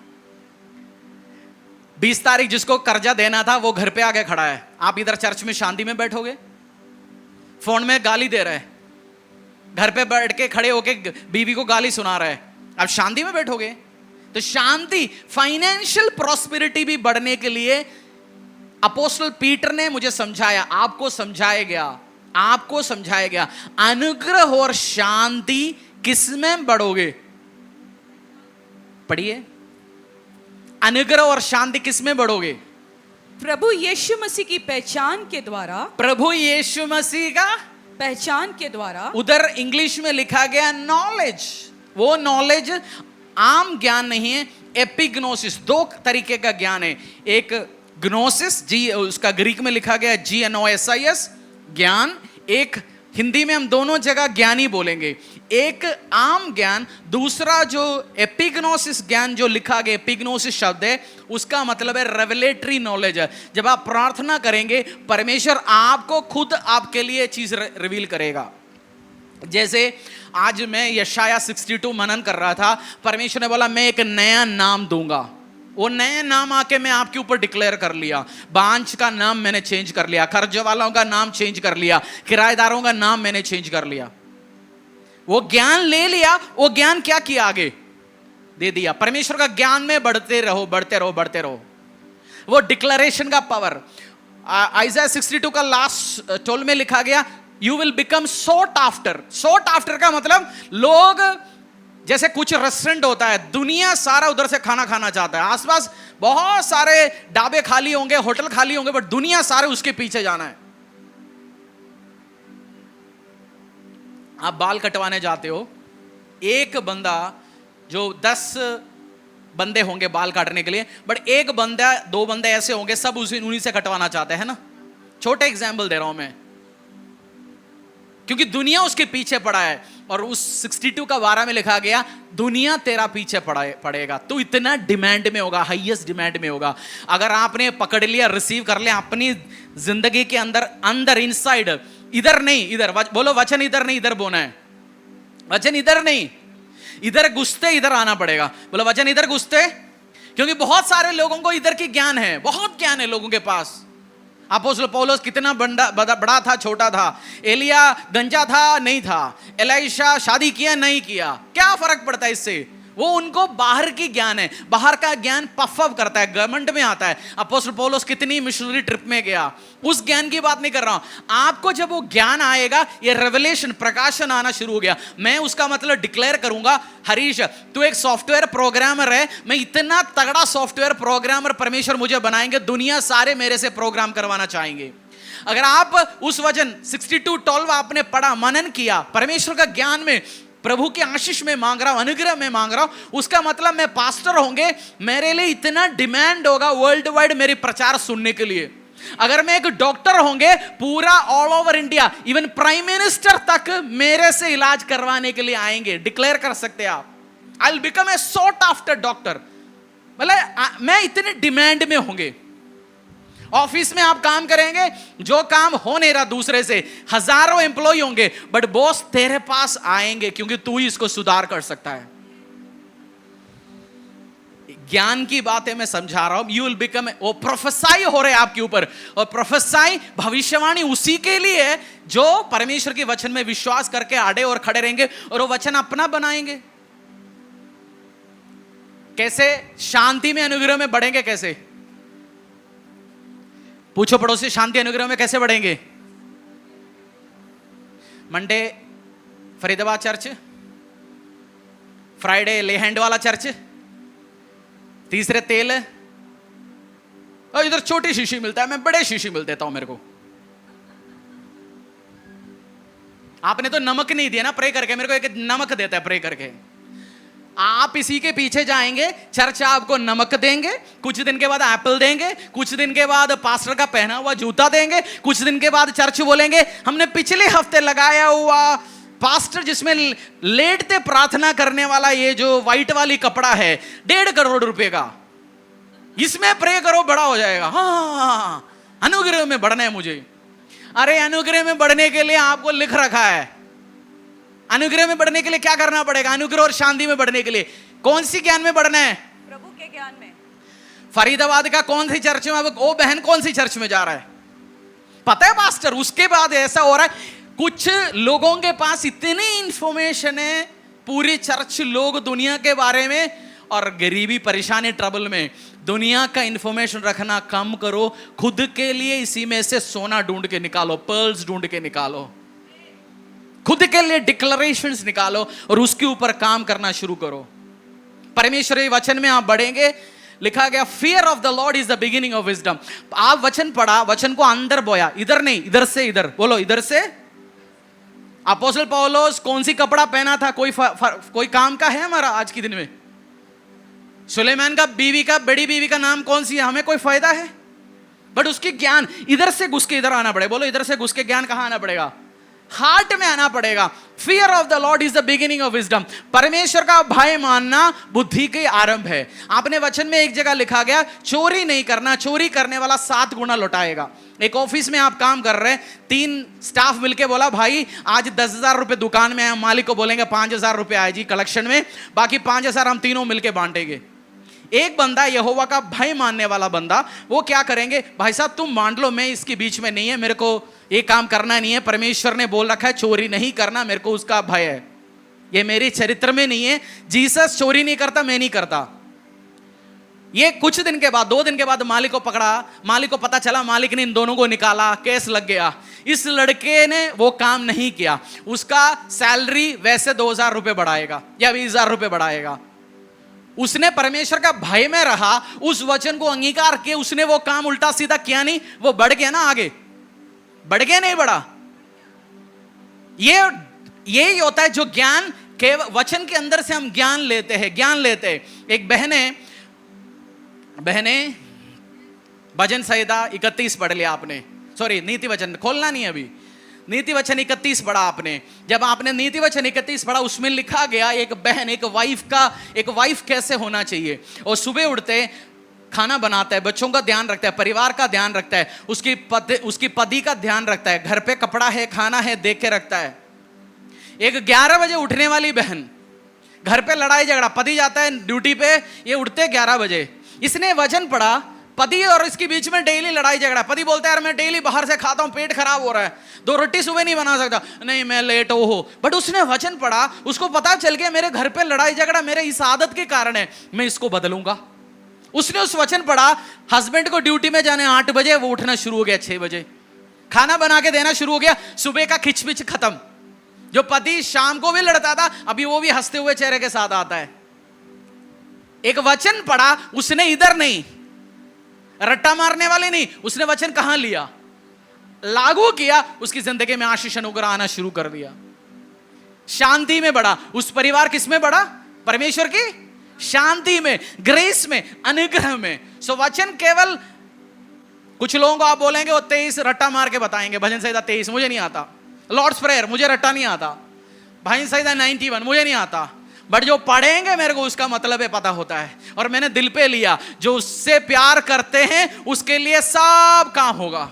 20 तारीख जिसको कर्जा देना था वो घर पे आके खड़ा है। आप इधर चर्च में शांति में बैठोगे? फोन में गाली दे रहे हैं, घर पे बैठ के खड़े होके बीवी को गाली सुना रहा है, आप शांति में बैठोगे? तो शांति, फाइनेंशियल प्रॉस्पेरिटी भी बढ़ने के लिए अपोस्टल पीटर ने मुझे समझाया, आपको समझाया गया, अनुग्रह और शांति किसमें बढ़ोगे? पढ़िए, अनुग्रह और शांति किसमें बढ़ोगे? प्रभु यीशु मसीह की पहचान के द्वारा, प्रभु यीशु मसीह का पहचान के द्वारा। उधर इंग्लिश में लिखा गया नॉलेज। वो नॉलेज आम ज्ञान नहीं है, एपिग्नोसिस। 2 तरीके का ज्ञान है, एक ग्नोसिस, जी उसका ग्रीक में लिखा गया GNOSIS ज्ञान, एक हिंदी में हम दोनों जगह ज्ञानी बोलेंगे। एक आम ज्ञान, दूसरा जो एपिग्नोसिस ज्ञान जो लिखा गया, एपिग्नोसिस शब्द है उसका मतलब है रेवलेटरी नॉलेज है। जब आप प्रार्थना करेंगे परमेश्वर आपको खुद आपके लिए चीज रिवील करेगा। जैसे आज मैं यशाया 62 मनन कर रहा था, परमेश्वर ने बोला मैं एक नया नाम दूंगा। वो नया नाम आके मैं आपके ऊपर डिक्लेयर कर लिया। बांझ का नाम मैंने चेंज कर लिया, कर्ज वालों का नाम चेंज कर लिया, किराएदारों का नाम मैंने चेंज कर लिया। वो ज्ञान ले लिया, वो ज्ञान क्या किया, आगे दे दिया। परमेश्वर का ज्ञान में बढ़ते रहो, बढ़ते रहो, बढ़ते रहो। वो डिक्लेरेशन का पावर। आइज़ाया 62 का लास्ट 12 में लिखा गया, you will become sought after. Sought after का मतलब लोग, जैसे कुछ रेस्टोरेंट होता है, दुनिया सारा उधर से खाना खाना चाहता है, आसपास बहुत सारे ढाबे खाली होंगे, होटल खाली होंगे, बट दुनिया सारे उसके पीछे जाना है। आप बाल कटवाने जाते हो, एक बंदा, जो 10 बंदे होंगे बाल काटने के लिए, बट एक बंदा, 2 बंदे ऐसे होंगे सब उन्हीं से कटवाना चाहते हैं ना। छोटे एग्जाम्पल दे रहा हूं मैं, क्योंकि दुनिया उसके पीछे पड़ा है। और उस 62 का 12 में लिखा गया, दुनिया तेरा पीछे पड़ेगा, तू इतना डिमांड में होगा, हाईएस्ट डिमांड में होगा। अगर आपने पकड़ लिया, रिसीव कर लिया अपनी जिंदगी के अंदर, अंदर इनसाइड, इधर नहीं इधर, बोलो वचन इधर नहीं इधर बोना है, वचन इधर नहीं इधर घुसते इधर आना पड़ेगा। बोलो वचन इधर घुसते, क्योंकि बहुत सारे लोगों को इधर की ज्ञान है, बहुत ज्ञान है लोगों के पास। अपोस्तल पौलुस कितना बड़ा था, छोटा था। एलिया गंजा था, नहीं था। एलीशा शादी किया, नहीं किया, क्या फर्क पड़ता है इससे? वो उनको बाहर की ज्ञान है, बाहर का ज्ञान पफ अप करता है, गवर्नमेंट में आता है। अपोस्तल पौलुस कितनी मिशनरी ट्रिप में गया, उस ज्ञान की बात नहीं कर रहा हूं। आपको जब वो ज्ञान आएगा, ये रेवलेशन, प्रकाशन आना शुरू हो गया, मैं उसका मतलब डिक्लेयर करूंगा, हरीश तू एक सॉफ्टवेयर प्रोग्रामर है, मैं इतना तगड़ा सॉफ्टवेयर प्रोग्रामर परमेश्वर मुझे बनाएंगे, दुनिया सारे मेरे से प्रोग्राम करवाना चाहेंगे। अगर आप उस वचन 62:12 आपने पढ़ा, मनन किया, परमेश्वर का ज्ञान में, प्रभु की आशीष में मांग रहा हूं, अनुग्रह में मांग रहा हूं, उसका मतलब मैं पास्टर होंगे, मेरे लिए इतना डिमांड होगा वर्ल्ड वाइड मेरी प्रचार सुनने के लिए। अगर मैं एक डॉक्टर होंगे, पूरा all over India, even prime minister तक मेरे से इलाज करवाने के लिए आएंगे। डिक्लेयर कर सकते हैं आप, I will become a sought after doctor. मतलब मैं इतने डिमांड में होंगे। ऑफिस में आप काम करेंगे, जो काम हो नहीं रहा दूसरे से, हजारों एम्प्लॉय होंगे, बट बॉस तेरे पास आएंगे, क्योंकि तू ही इसको सुधार कर सकता है। ज्ञान की बातें मैं समझा रहा हूं। यू विल बिकम, वो प्रोफेसाई हो रहे आपके ऊपर, और प्रोफेसाई भविष्यवाणी उसी के लिए है जो परमेश्वर के वचन में विश्वास करके आड़े और खड़े रहेंगे और वो वचन अपना बनाएंगे। कैसे शांति में, अनुग्रह में बढ़ेंगे? कैसे? पूछो पड़ोसी, शांति अनुग्रह में कैसे बढ़ेंगे? मंडे फरीदाबाद चर्च, फ्राइडे ले हैंड वाला चर्च, तीसरे तेल, और इधर छोटी शीशी मिलता है, मैं बड़े शीशी मिल देता हूं मेरे को। आपने तो नमक नहीं दिया ना प्रे करके, मेरे को एक नमक देता है प्रे करके। आप इसी के पीछे जाएंगे, चर्च आपको नमक देंगे, कुछ दिन के बाद एप्पल देंगे, कुछ दिन के बाद पास्टर का पहना हुआ जूता देंगे, कुछ दिन के बाद चर्च बोलेंगे हमने पिछले हफ्ते लगाया हुआ पास्टर जिसमें लेटते प्रार्थना करने वाला ये जो व्हाइट वाली कपड़ा है 1.5 करोड़ रुपए का, इसमें प्रे करो बड़ा हो जाएगा। हाँ, अनुग्रह में बढ़ना है मुझे। अरे अनुग्रह में बढ़ने के लिए आपको लिख रखा है, अनुग्रह में बढ़ने के लिए क्या करना पड़ेगा? अनुग्रह और शांति में बढ़ने के लिए कौन सी ज्ञान में बढ़ना है? प्रभु के ज्ञान में। फरीदाबाद का कौन सी चर्च में, वो बहन कौन सी चर्च में जा रहा है पता है पास्टर? उसके बाद ऐसा हो रहा है, कुछ लोगों के पास इतनी इंफॉर्मेशन है, पूरी चर्च लोग दुनिया के बारे में, और गरीबी, परेशानी, ट्रबल में। दुनिया का इंफॉर्मेशन रखना कम करो, खुद के लिए इसी में से सोना ढूंढ के निकालो, पर्ल्स ढूंढ के निकालो, खुद के लिए डिक्लेरेशंस निकालो और उसके ऊपर काम करना शुरू करो। परमेश्वरी वचन में आप बढ़ेंगे। लिखा गया fear of the Lord is the beginning of wisdom. आप वचन पढ़ा, वचन को अंदर बोया, इधर नहीं, इधर से इधर। बोलो इधर से। अपोस्तल पौलुस कौन सी कपड़ा पहना था? कोई काम का है हमारा आज के दिन में? सुलेमान का बीवी का, बड़ी बीवी का नाम कौन सी है? हमें कोई फायदा है? बट उसकी ज्ञान इधर से घुस के इधर आना पड़ेगा। बोलो इधर से घुस के ज्ञान कहां आना पड़ेगा? हार्ट में आना पड़ेगा। Fear of the Lord is the beginning of wisdom. परमेश्वर का भय मानना बुद्धि के आरंभ है। आपने वचन में एक जगह लिखा गया, चोरी नहीं करना, चोरी करने वाला 7 गुना लौटाएगा। एक ऑफिस में आप काम कर रहे हैं, 3 स्टाफ मिलके बोला भाई आज 10,000 रुपए दुकान में आए, मालिक को बोलेंगे 5,000 रुपए आए जी कलेक्शन में, बाकी 5,000 हम तीनों मिलके बांटेंगे। एक बंदा यहोवा का भय मानने वाला बंदा, वो क्या करेंगे, भाई साहब तुम बांट लो, मैं इसके बीच में नहीं है, मेरे को ये काम करना नहीं है, परमेश्वर ने बोल रखा है चोरी नहीं करना, मेरे को उसका भय है, ये मेरे चरित्र में नहीं है। जीसस चोरी नहीं करता, मैं नहीं करता। ये कुछ दिन के बाद, 2 दिन के बाद मालिक को पकड़ा, मालिक को पता चला, मालिक ने इन दोनों को निकाला, केस लग गया। इस लड़के ने वो काम नहीं किया, उसका सैलरी वैसे 2,000 रुपए बढ़ाएगा या 20,000 रुपए बढ़ाएगा। उसने परमेश्वर का भय में रहा, उस वचन को अंगीकार किया, उसने वो काम उल्टा सीधा किया नहीं, वो बढ़ गया ना, आगे बढ़ गया नहीं बढ़ा। यही होता है जो ज्ञान के वचन के अंदर से हम ज्ञान लेते हैं, ज्ञान लेते हैं। एक बहने भजन संहिता 31 पढ़ लिया आपने, सॉरी नीति वचन खोलना नहीं अभी, नीति वचन 31 पढ़ा आपने। जब आपने नीति वचन 31 पढ़ा, उसमें लिखा गया एक बहन, एक वाइफ कैसे होना चाहिए। और सुबह उठते खाना बनाता है, बच्चों का ध्यान रखता है, परिवार का ध्यान रखता है, उसकी पति का ध्यान रखता है, घर पे कपड़ा है, खाना है, देख के रखता है। एक 11 बजे उठने वाली बहन, घर पे लड़ाई झगड़ा, पति जाता है ड्यूटी पे, ये उठते 11 बजे। इसने वचन पढ़ा, पति और इसके बीच में डेली लड़ाई झगड़ा। पति बोलता है यार मैं डेली बाहर से खाता हूं, पेट खराब हो रहा है, 2 रोटी सुबह नहीं बना सकता, नहीं मैं लेट हो। बट उसने वचन पढ़ा, उसको पता चल गया मेरे घर पे लड़ाई झगड़ा मेरे इस आदत के कारण है, मैं इसको बदलूंगा। उसने उस वचन पढ़ा, हस्बैंड को ड्यूटी में जाने 8 बजे, वो उठना शुरू हो गया 6 बजे, खाना बना के देना शुरू हो गया, सुबह का खिचपिच खत्म। जो पति शाम को भी लड़ता था, अभी वो भी हंसते हुए चेहरे के साथ आता है। एक वचन पढ़ा उसने, इधर नहीं, रट्टा मारने वाले नहीं, उसने वचन कहां लिया, लागू किया, उसकी जिंदगी में आशीष अनुग्रह आना शुरू कर दिया। शांति में बढ़ा, उस परिवार किसमें बढ़ा, परमेश्वर की शांति में, ग्रेस में, अनुग्रह में। सो वचन केवल, कुछ लोगों को आप बोलेंगे वो 23 रट्टा मार के बताएंगे, भजन संहिता 23 मुझे नहीं आता, लॉर्ड्स प्रेयर मुझे रट्टा नहीं आता, भजन संहिता 91 मुझे नहीं आता, बट जो पढ़ेंगे मेरे को उसका मतलब है पता होता है। और मैंने दिल पे लिया, जो उससे प्यार करते हैं उसके लिए सब काम होगा।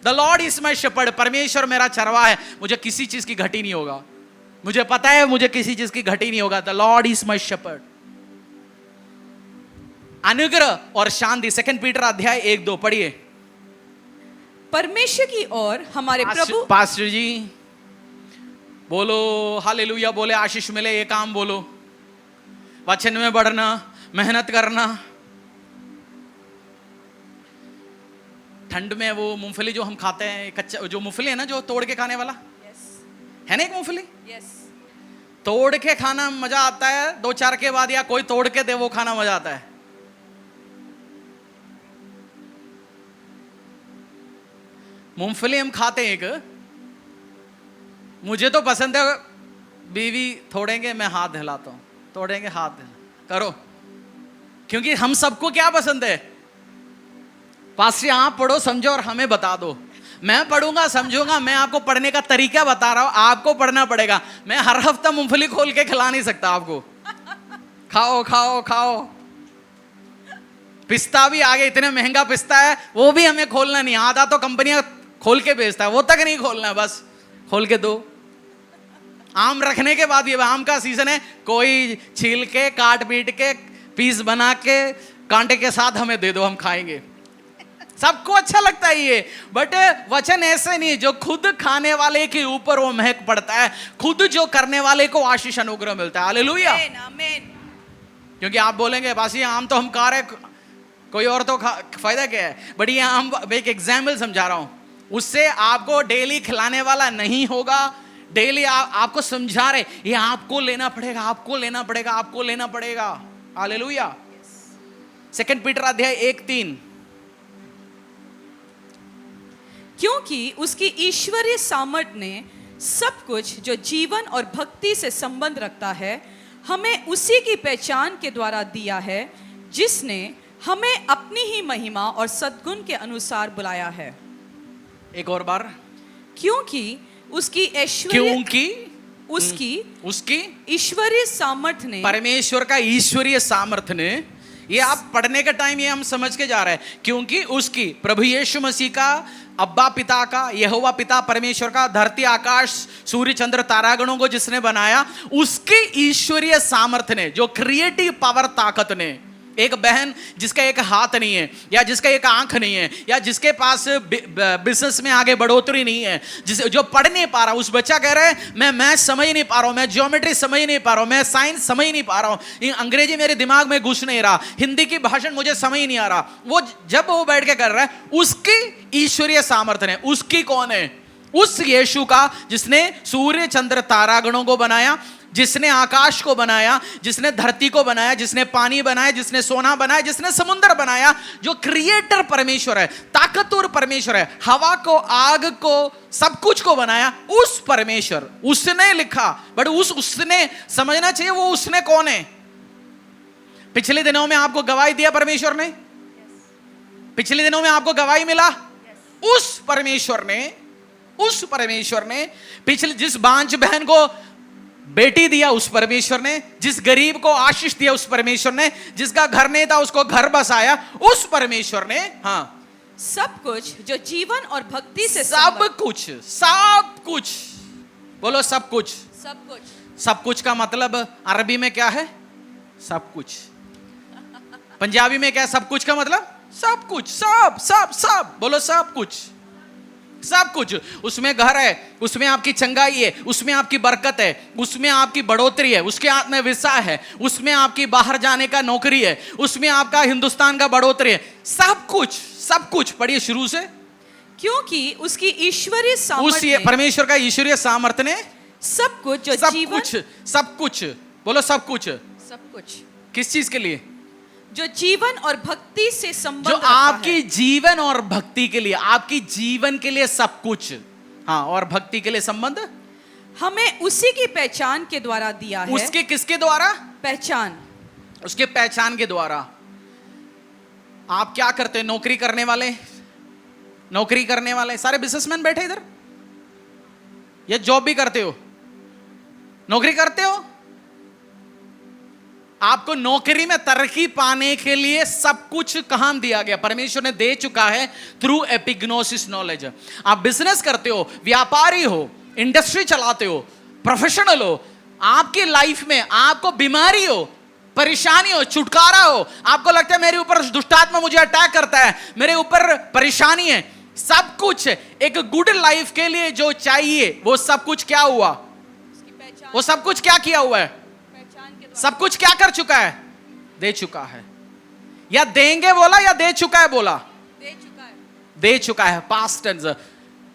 The Lord is my shepherd, परमेश्वर मेरा चरवाहा है, मुझे किसी चीज की घटी नहीं होगा, मुझे पता है मुझे किसी चीज की घटी नहीं होगा। The Lord is my shepherd. अनुग्रह और शांति, 2 पीटर अध्याय 1-2 पढ़िए। परमेश्वर की ओर हमारे प्रभु, पास्टर जी बोलो हालेलुया, बोले आशीष मिले, ये काम बोलो, वचन में बढ़ना, मेहनत करना। ठंड में वो मूंगफली जो हम खाते हैं, कच्चा जो मूंगफली है ना, जो तोड़ के खाने वाला है ना, एक मूंगफली तोड़ के खाना मजा आता है, 2-4 के बाद, या कोई तोड़ के दे वो खाना मजा आता है। मूंगफली हम खाते हैं, एक मुझे तो पसंद है, बीवी तोड़ेंगे मैं हाथ हिलाता हूं, तोड़ेंगे हाथ करो, क्योंकि हम सबको क्या पसंद है। पास्टर आप पढ़ो समझो और हमें बता दो, मैं पढ़ूंगा समझूंगा, मैं आपको पढ़ने का तरीका बता रहा हूं, आपको पढ़ना पड़ेगा। मैं हर हफ्ता मूंगफली खोल के खिला नहीं सकता आपको, खाओ खाओ खाओ। पिस्ता भी आगे, इतने महंगा पिस्ता है, वो भी हमें खोलना नहीं, आधा तो कंपनियां खोल के बेचता है, वो तक नहीं खोलना, बस खोल के दो। आम रखने के बाद, ये आम का सीजन है, कोई छील के काट पीट के पीस बना के कांटे के साथ हमें दे दो, हम खाएंगे, सबको अच्छा लगता है ये। बट वचन ऐसे नहीं, जो खुद खाने वाले के ऊपर वो महक पड़ता है, खुद जो करने वाले को आशीष अनुग्रह मिलता है। हालेलुया, क्योंकि आप बोलेंगे बस ये आम तो हम खा रहे, कोई और तो फायदा क्या है। बट ये आम, एक एग्जाम्पल समझा रहा हूं, उससे आपको डेली खिलाने वाला नहीं होगा, डेली आपको समझा रहे, ये आपको लेना पड़ेगा, आपको लेना पड़ेगा, आपको लेना पड़ेगा। हालेलुया। 2 पीटर अध्याय 1-3, क्योंकि उसकी ईश्वरीय सामर्थ्य ने सब कुछ जो जीवन और भक्ति से संबंध रखता है हमें उसी की पहचान के द्वारा दिया है, जिसने हमें अपनी ही महिमा और सद्गुण के अनुसार बुलाया है। एक और बार, क्योंकि उसकी ऐश्वर्य क्योंकि उसकी उसकी ईश्वरीय सामर्थ्य ने परमेश्वर का ईश्वरीय सामर्थ्य ने, ये आप पढ़ने का टाइम ये हम समझ के जा रहे हैं, क्योंकि उसकी प्रभु यीशु मसीह का, अब्बा पिता का, यहोवा पिता परमेश्वर का, धरती आकाश सूर्य चंद्र तारागणों को जिसने बनाया, उसकी ईश्वरीय सामर्थ्य ने, जो क्रिएटिव पावर ताकत ने, एक बहन जिसका एक हाथ नहीं है, या जिसका एक आंख नहीं है, या जिसके पास बिजनेस में आगे बढ़ोतरी नहीं है, जो पढ़ नहीं पा रहा, उस बच्चा कह रहा है मैं मैथ समझ नहीं पा रहा हूं, मैं ज्योमेट्री समझ नहीं पा रहा हूं, मैं साइंस समझ नहीं पा रहा हूं, अंग्रेजी मेरे दिमाग में घुस नहीं रहा, हिंदी की भाषण मुझे समझ नहीं आ रहा, वो जब वो बैठ के कर रहा है, उसकी ईश्वरीय सामर्थ्य है। उसकी कौन है? उस यीशु का जिसने सूर्य चंद्र तारागणों को बनाया, जिसने आकाश को बनाया, जिसने धरती को बनाया, जिसने पानी बनाया, जिसने सोना बनाया, जिसने समुद्र बनाया, जो क्रिएटर परमेश्वर है, ताकतवर परमेश्वर है, हवा को, आग को, सब कुछ को बनाया, उस परमेश्वर, उसने लिखा। बट उसने समझना चाहिए वो उसने कौन है। पिछले दिनों में आपको गवाही दिया परमेश्वर ने, पिछले दिनों में आपको गवाही मिला, उस परमेश्वर ने पिछले जिस बांझ बहन को बेटी दिया उस परमेश्वर ने, जिस गरीब को आशीष दिया उस परमेश्वर ने, जिसका घर नहीं था उसको घर बसाया उस परमेश्वर ने। हाँ, सब कुछ जो जीवन और भक्ति से सब कुछ बोलो, सब कुछ का मतलब अरबी में क्या है? सब कुछ। पंजाबी में क्या है सब कुछ का मतलब? सब कुछ, सब बोलो, सब कुछ। उसमें घर है, उसमें आपकी चंगाई है, उसमें आपकी बरकत है, उसमें आपकी बढ़ोतरी है, उसके हाथ में विसा है, उसमें आपकी बाहर जाने का नौकरी है, उसमें आपका हिंदुस्तान का बढ़ोतरी है, सब कुछ। पढ़िए शुरू से। क्योंकि उसकी ईश्वरीय सामर्थ्य उस परमेश्वर का ईश्वरीय सामर्थ्य ने सब कुछ जो जीवन, सब कुछ बोलो, सब कुछ किस चीज के लिए? जो जीवन और भक्ति से संबंध जो रखता आपकी है। जीवन और भक्ति के लिए, आपकी जीवन के लिए सब कुछ, हाँ, और भक्ति के लिए संबंध हमें उसी की पहचान के द्वारा दिया है। उसके किसके द्वारा? पहचान, उसके पहचान के द्वारा। आप क्या करते हैं? नौकरी करने वाले सारे बिजनेसमैन बैठे इधर, या जॉब भी करते हो, नौकरी करते हो? आपको नौकरी में तरक्की पाने के लिए सब कुछ कहां दिया गया? परमेश्वर ने दे चुका है थ्रू एपिग्नोसिस नॉलेज। आप बिजनेस करते हो, व्यापारी हो, इंडस्ट्री चलाते हो, प्रोफेशनल हो, आपकी लाइफ में आपको बीमारी हो, परेशानी हो, छुटकारा हो, आपको लगता है मेरे ऊपर दुष्टात्मा मुझे अटैक करता है, मेरे ऊपर परेशानी है, सब कुछ एक गुड लाइफ के लिए जो चाहिए वो सब कुछ क्या हुआ? वो सब कुछ क्या किया हुआ है? सब कुछ क्या कर चुका है? दे चुका है। या देंगे बोला या दे चुका है बोला? दे चुका है, पास्ट टेंस,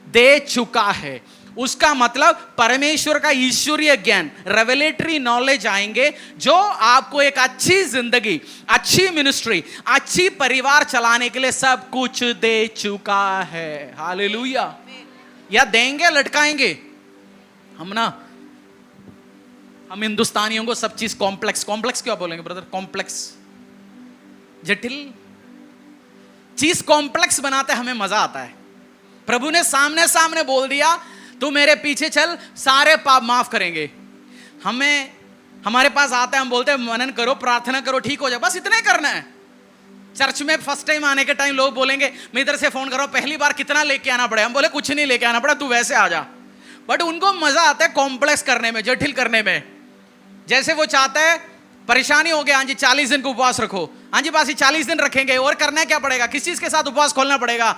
दे चुका है। उसका मतलब परमेश्वर का ईश्वरीय ज्ञान, रेवलेटरी नॉलेज आएंगे जो आपको एक अच्छी जिंदगी, अच्छी मिनिस्ट्री, अच्छी परिवार चलाने के लिए सब कुछ दे चुका है। हालेलुया। या देंगे, लटकाएंगे हम हिंदुस्तानियों को सब चीज कॉम्प्लेक्स क्यों बोलेंगे ब्रदर? कॉम्प्लेक्स, जटिल चीज कॉम्प्लेक्स बनाते हमें मजा आता है। प्रभु ने सामने बोल दिया, तू मेरे पीछे चल, सारे पाप माफ करेंगे। हमारे पास आता है, हम बोलते हैं मनन करो, प्रार्थना करो, ठीक हो जाए, बस इतना ही करना है। चर्च में फर्स्ट टाइम आने के टाइम लोग बोलेंगे मैं इधर से फोन कर रहा हूं, पहली बार कितना लेके आना पड़े? हम बोले कुछ नहीं लेके आना पड़ा, तू वैसे आ जा। बट उनको मजा आता है कॉम्प्लेक्स करने में, जटिल करने में। जैसे वो चाहता है, परेशानी हो गया, हाँ जी 40 दिन को उपवास रखो, हाँ जी बस 40 दिन रखेंगे, और करना क्या पड़ेगा? किस चीज के साथ उपवास खोलना पड़ेगा?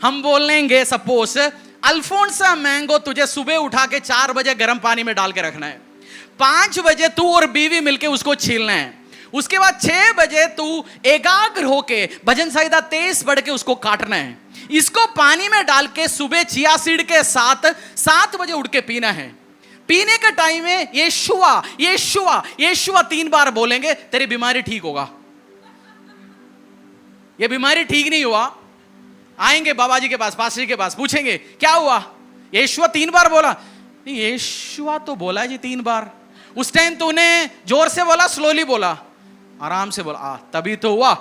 हम बोलेंगे सपोज अल्फोंसा मैंगो तुझे सुबह उठा के 4 बजे गर्म पानी में डाल के रखना है, 5 बजे तू और बीवी मिलके उसको छीलना है, उसके बाद 6 बजे तू एकाग्र होके भजन संहिता 23 पढ़ के उसको काटना है, इसको पानी में डाल के सुबह चिया सीड के साथ 7 बजे उठ के पीना है। पीने का टाइम में यीशुआ 3 बार बोलेंगे, तेरी बीमारी ठीक होगा। ये बीमारी ठीक नहीं हुआ, आएंगे बाबा जी के पास, पास्टर जी के पास, पूछेंगे क्या हुआ? यीशुआ 3 बार बोला। नहीं, यीशुआ तो बोला जी 3 बार। उस टाइम तूने जोर से बोला, स्लोली बोला, आराम से बोला, तभी तो हुआ।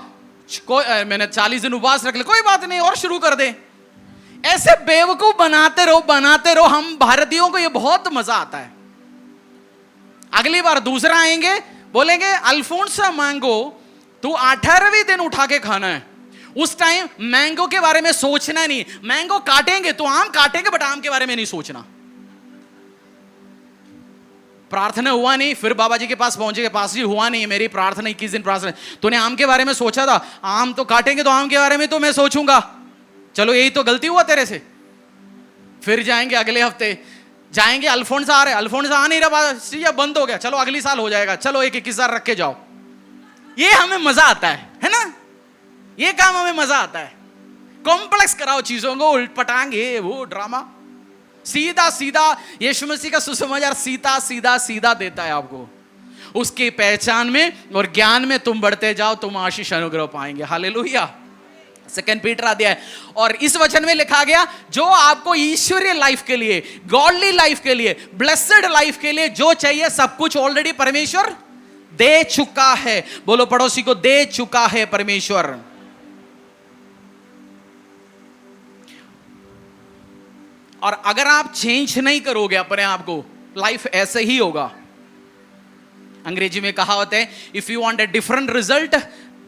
मैंने 40 दिन उपवास रख ले, कोई बात नहीं, और शुरू कर दे। ऐसे बेवकूफ बनाते रहो। हम भारतीयों को ये बहुत मजा आता है। अगली बार दूसरा आएंगे, बोलेंगे अल्फोंसा मैंगो तू 18वें दिन उठा के खाना है। उस टाइम मैंगो के बारे में सोचना नहीं। मैंगो काटेंगे तो आम काटेंगे, बट आम के बारे में नहीं सोचना। प्रार्थना हुआ नहीं, फिर बाबा जी के पास पहुंचे के पास ही हुआ नहीं मेरी प्रार्थना 21 दिन प्रार्थना। तूने आम के बारे में सोचा था, आम तो काटेंगे तो आम के बारे में तो मैं सोचूंगा। चलो यही तो गलती हुआ तेरे से। फिर जाएंगे अगले हफ्ते, जाएंगे अल्फोंसा आ रहे, अल्फोंसा आ नहीं रहा, बंद हो गया, चलो अगली साल हो जाएगा, चलो एक 21,000 रख के जाओ। ये हमें मजा आता है ना? ये काम हमें मजा आता है। कॉम्प्लेक्स कराओ चीजों को, उल्ट पटांगे वो ड्रामा। सीधा सीधा यीशु मसीह का सुसमाचार सीधा देता है आपको। उसकी पहचान में और ज्ञान में तुम बढ़ते जाओ, तुम आशीष अनुग्रह पाएंगे। हालेलुया। 2 पीटर अध्याय, और इस वचन में लिखा गया जो आपको ईश्वरीय लाइफ के लिए, गॉडली लाइफ के लिए, ब्लेसेड लाइफ के लिए जो चाहिए सब कुछ ऑलरेडी परमेश्वर दे चुका है। बोलो पड़ोसी को, दे चुका है परमेश्वर। और अगर आप चेंज नहीं करोगे अपने आप को, लाइफ ऐसे ही होगा। अंग्रेजी में कहावत है, if you want a different result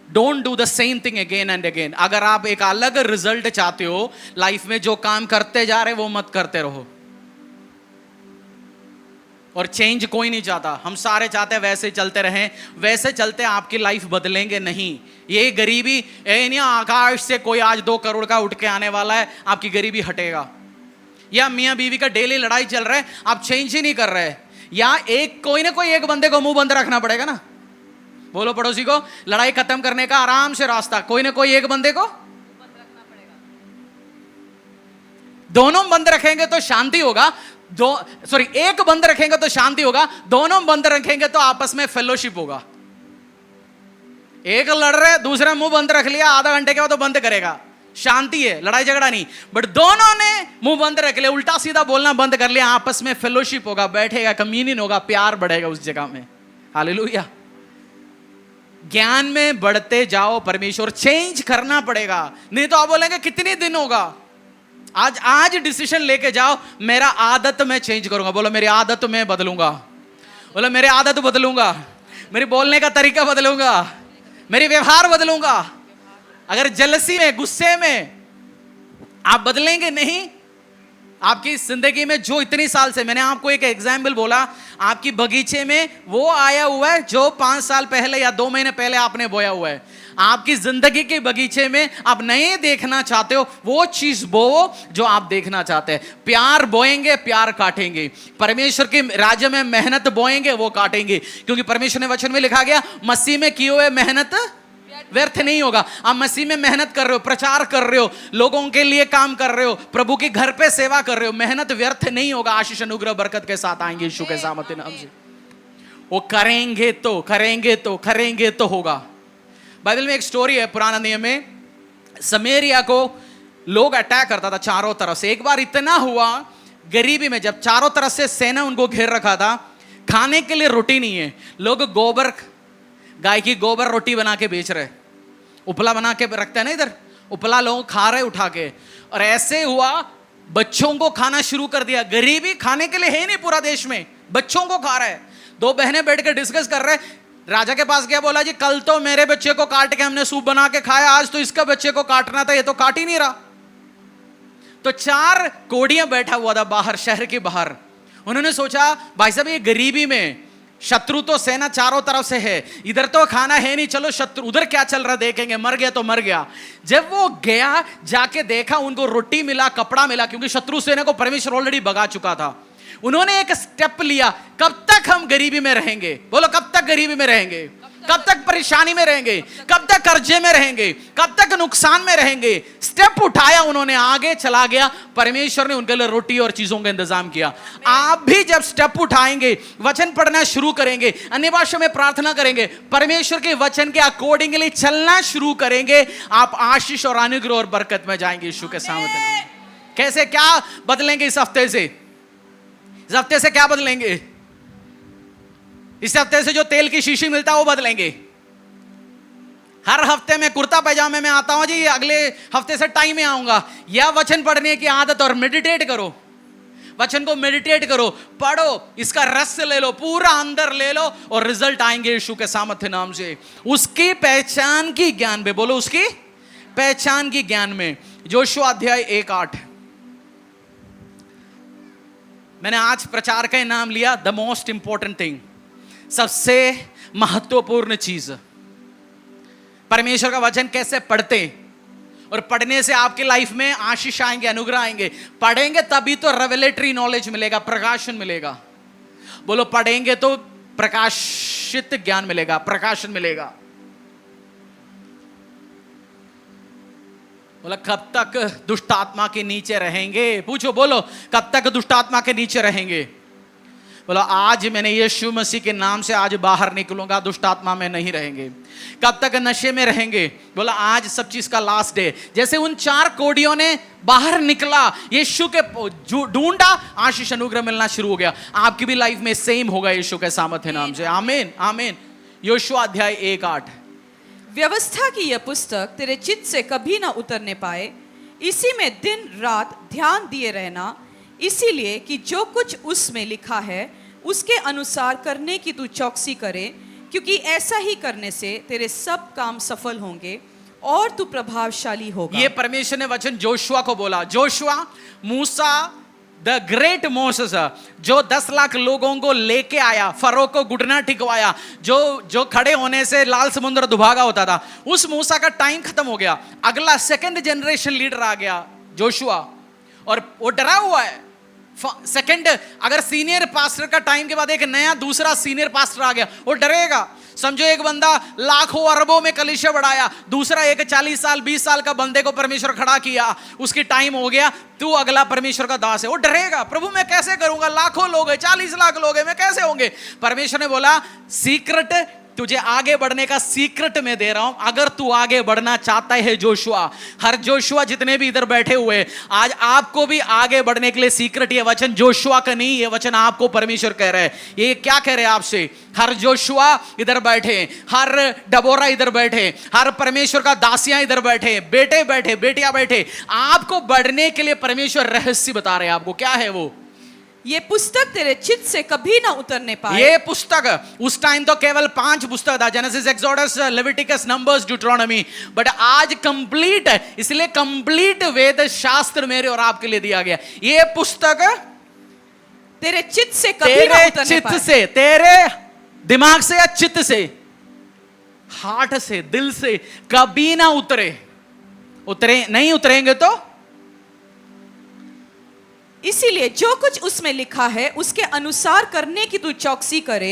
don't do the same thing again and again. अगर आप एक अलग रिजल्ट चाहते हो लाइफ में, जो काम करते जा रहे वो मत करते रहो। और चेंज कोई नहीं चाहता, हम सारे चाहते हैं वैसे चलते रहें। वैसे चलते आपकी लाइफ बदलेंगे नहीं। ये गरीबी नहीं आकाश से कोई आज 2 करोड़ का उठ के आने वाला है आपकी गरीबी हटेगा। या मियां बीवी का डेली लड़ाई चल रहा है, आप चेंज ही नहीं कर रहे, या एक कोई ना कोई एक बंदे को मुंह बंद रखना पड़ेगा ना। बोलो पड़ोसी को, लड़ाई खत्म करने का आराम से रास्ता, कोई ना कोई एक बंदे को बंद रखना पड़ेगा। दोनों बंद रखेंगे तो शांति होगा। एक बंद रखेंगे तो शांति होगा, दोनों बंद रखेंगे तो आपस में फेलोशिप होगा। एक लड़ रहे, दूसरा मुंह बंद रख लिया, आधा घंटे के बाद तो बंद करेगा, शांति है, लड़ाई झगड़ा नहीं। बट दोनों ने मुंह बंद रख लिया, उल्टा सीधा बोलना बंद कर लिया, आपस में फेलोशिप होगा, बैठेगा, कम्युनियन होगा, प्यार बढ़ेगा उस जगह में। हालेलुया। ज्ञान में बढ़ते जाओ, परमेश्वर चेंज करना पड़ेगा, नहीं तो आप बोलेंगे कितने दिन होगा। आज डिसीजन लेके जाओ, मेरा आदत मैं चेंज करूंगा। बोलो मेरी आदत मैं बदलूंगा। बोलो मेरी आदत बदलूंगा, मेरी बोलने का तरीका बदलूंगा, मेरी व्यवहार बदलूंगा। अगर जलसी में, गुस्से में आप बदलेंगे नहीं, आपकी जिंदगी में जो इतनी साल से, मैंने आपको एक एग्जाम्पल बोला, आपकी बगीचे में वो आया हुआ है जो 5 साल पहले या 2 महीने पहले आपने बोया हुआ है। आपकी जिंदगी के बगीचे में आप नहीं देखना चाहते हो, वो चीज बोओ जो आप देखना चाहते हैं। प्यार बोएंगे, प्यार काटेंगे। परमेश्वर के राज्य में मेहनत बोएंगे, वो काटेंगे। क्योंकि परमेश्वर ने वचन में लिखा गया, मसीह में किए हुए मेहनत व्यर्थ नहीं होगा। आप मसीह में मेहनत कर रहे हो, प्रचार कर रहे हो, लोगों के लिए काम कर रहे हो, प्रभु के घर पे सेवा कर रहे हो, मेहनत व्यर्थ नहीं होगा। आशीष अनुग्रह बरकत के साथ आएंगे यीशु के सामर्थ्य नाम से। वो करेंगे तो होगा। बाइबल में एक स्टोरी है, पुराना नियम में, समरिया को लोग अटैक करता था चारों तरफ से। एक बार इतना हुआ गरीबी में, जब चारों तरफ से सेना उनको घेर रखा था, खाने के लिए रोटी नहीं है, लोग गोबर, गाय की गोबर रोटी बना के बेच रहे, उपला बना के रखते हैं ना इधर, उपला लोग खा रहे उठा के। और ऐसे हुआ बच्चों को खाना शुरू कर दिया। गरीबी खाने के लिए है नहीं पूरा देश में, बच्चों को खा रहा है। 2 बहनें बैठ के डिस्कस कर रहे, राजा के पास गया, बोला जी कल तो मेरे बच्चे को काट के हमने सूप बना के खाया, आज तो इसका बच्चे को काटना था, ये तो काट ही नहीं रहा। तो 4 कोड़ियां बैठा हुआ था बाहर, शहर के बाहर। उन्होंने सोचा भाई साहब ये गरीबी में, शत्रु तो सेना चारों तरफ से है, इधर तो खाना है नहीं, चलो शत्रु उधर क्या चल रहा देखेंगे, मर गया तो मर गया। जब वो गया, जाके देखा, उनको रोटी मिला, कपड़ा मिला, क्योंकि शत्रु सेना को परमेश्वर ऑलरेडी भगा चुका था। उन्होंने एक स्टेप लिया, कब तक हम गरीबी में रहेंगे? बोलो कब तक गरीबी में रहेंगे? कब तक परेशानी में रहेंगे? कब तक कर्जे में रहेंगे? कब तक नुकसान में रहेंगे? स्टेप उठाया उन्होंने, आगे चला गया, परमेश्वर ने उनके लिए रोटी और चीजों का इंतजाम किया। आप भी जब स्टेप उठाएंगे, वचन पढ़ना शुरू करेंगे, अन्य भाषा में प्रार्थना करेंगे, परमेश्वर के वचन के अकॉर्डिंगली चलना शुरू करेंगे, आप आशीष और अनुग्रह और बरकत में जाएंगे यीशु के सामने। कैसे, क्या बदलेंगे इस हफ्ते से? इस हफ्ते से क्या बदलेंगे? इस हफ्ते से जो तेल की शीशी मिलता है वो बदलेंगे। हर हफ्ते में कुर्ता पैजामे में आता हूं जी, अगले हफ्ते से टाइम में आऊंगा। या वचन पढ़ने की आदत और मेडिटेट करो, वचन को मेडिटेट करो, पढ़ो, इसका रस ले लो, पूरा अंदर ले लो और रिजल्ट आएंगे यीशु के सामर्थ्य नाम से। उसकी पहचान की ज्ञान में, बोलो उसकी पहचान की ज्ञान में। जोशुआ अध्याय 1:8। मैंने आज प्रचार का नाम लिया द मोस्ट इंपॉर्टेंट थिंग, सबसे महत्वपूर्ण चीज। परमेश्वर का वचन कैसे पढ़ते, और पढ़ने से आपकी लाइफ में आशीष आएंगे, अनुग्रह आएंगे। पढ़ेंगे तभी तो रेवलेटरी नॉलेज मिलेगा, प्रकाशन मिलेगा। बोलो पढ़ेंगे तो प्रकाशित ज्ञान मिलेगा, प्रकाशन मिलेगा। बोला कब तक दुष्ट आत्मा के नीचे रहेंगे, पूछो, बोलो कब तक दुष्ट आत्मा के नीचे रहेंगे। बोला आज मैंने यीशु मसीह के नाम से आज बाहर निकलूंगा, दुष्ट आत्मा में नहीं रहेंगे। कब तक नशे में रहेंगे, बोला आज सब चीज का लास्ट डे। जैसे उन 4 कोड़ियों ने बाहर निकला, यीशु के ढूंढा, आशीष अनुग्रह मिलना शुरू हो गया। आपकी भी लाइफ में सेम होगा यीशु के सामर्थ्य नाम से। आमीन आमीन। योशुआ अध्याय 1:8। व्यवस्था की यह पुस्तक तेरे चित्त से कभी ना उतरने पाए, इसी में दिन रात ध्यान दिए रहना, इसीलिए कि जो कुछ उसमें लिखा है उसके अनुसार करने की तू चौकसी करे, क्योंकि ऐसा ही करने से तेरे सब काम सफल होंगे और तू प्रभावशाली होगा। ये परमेश्वर ने वचन जोशुआ को बोला। Joshua, Musa the great Moses, जो 10 लाख लोगों को लेके आया, फरो को घुटना टिकवाया, जो खड़े होने से लाल समुद्र दुभागा होता था, उस मूसा का टाइम खत्म हो गया। अगला सेकंड जनरेशन लीडर आ गया जोशुआ, और वो डरा हुआ है। सेकंड, अगर सीनियर पास्टर का टाइम के बाद एक नया दूसरा सीनियर पास्टर आ गया, वो डरेगा। समझो एक बंदा लाखों अरबों में कलीसिया बढ़ाया, दूसरा एक 40 साल 20 साल का बंदे को परमेश्वर खड़ा किया, उसकी टाइम हो गया, तू अगला परमेश्वर का दास है। वो डरेगा, प्रभु मैं कैसे करूंगा, लाखों लोग हैं, 40 लाख लोग हैं, मैं कैसे होंगे। परमेश्वर ने बोला सीक्रेट, तुझे आगे बढ़ने का सीक्रेट मैं दे रहा हूं। अगर तू आगे बढ़ना चाहता है जोशुआ, हर जोशुआ जितने भी इधर बैठे हुए, आज आपको भी आगे बढ़ने के लिए सीक्रेट, ये वचन जोशुआ का नहीं, ये वचन आपको परमेश्वर कह रहा है। ये क्या कह रहे हैं आपसे? हर जोशुआ इधर बैठे, हर डबोरा इधर बैठे, हर परमेश्वर का दासियां इधर बैठे, बेटे बैठे, बेटियां बैठे, आपको बढ़ने के लिए परमेश्वर रहस्य बता रहे हैं। आपको क्या है वो? ये पुस्तक तेरे चित्त से कभी ना उतरने पाए। ये पुस्तक, उस टाइम तो केवल 5 पुस्तक था, Genesis, Exodus, Leviticus, Numbers, Deuteronomy, but आज कंप्लीट है। इसलिए कंप्लीट वेद शास्त्र मेरे और आपके लिए दिया गया। ये पुस्तक तेरे चित्त से कभी ना उतरने चित्त पाए। से, तेरे दिमाग से या चित्त से, हार्ट से, दिल से कभी ना उतरे नहीं उतरेंगे तो इसीलिए जो कुछ उसमें लिखा है उसके अनुसार करने की तू चौकसी करे,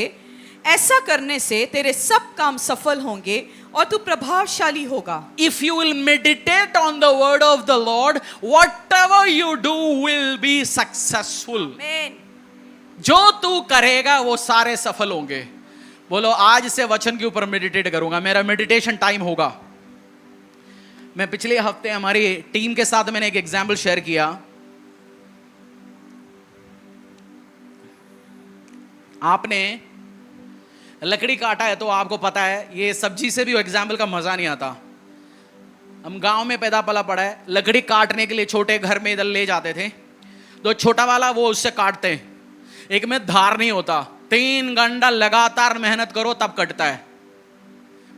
ऐसा करने से तेरे सब काम सफल होंगे और तू प्रभावशाली होगा। If you will meditate on the word of the Lord, whatever you do will be successful. Amen. जो तू करेगा वो सारे सफल होंगे। बोलो आज से वचन के ऊपर मेडिटेट करूंगा, मेरा मेडिटेशन टाइम होगा। मैं पिछले हफ्ते हमारी टीम के साथ मैंने एक एग्जाम्पल शेयर किया। आपने लकड़ी काटा है तो आपको पता है, ये सब्जी से भी एग्जाम्पल का मजा नहीं आता। हम गांव में पैदा पला पड़ा है, लकड़ी काटने के लिए छोटे घर में इधर ले जाते थे, तो छोटा वाला वो उससे काटते हैं, एक में धार नहीं होता, 3 घंटा लगातार मेहनत करो तब कटता है।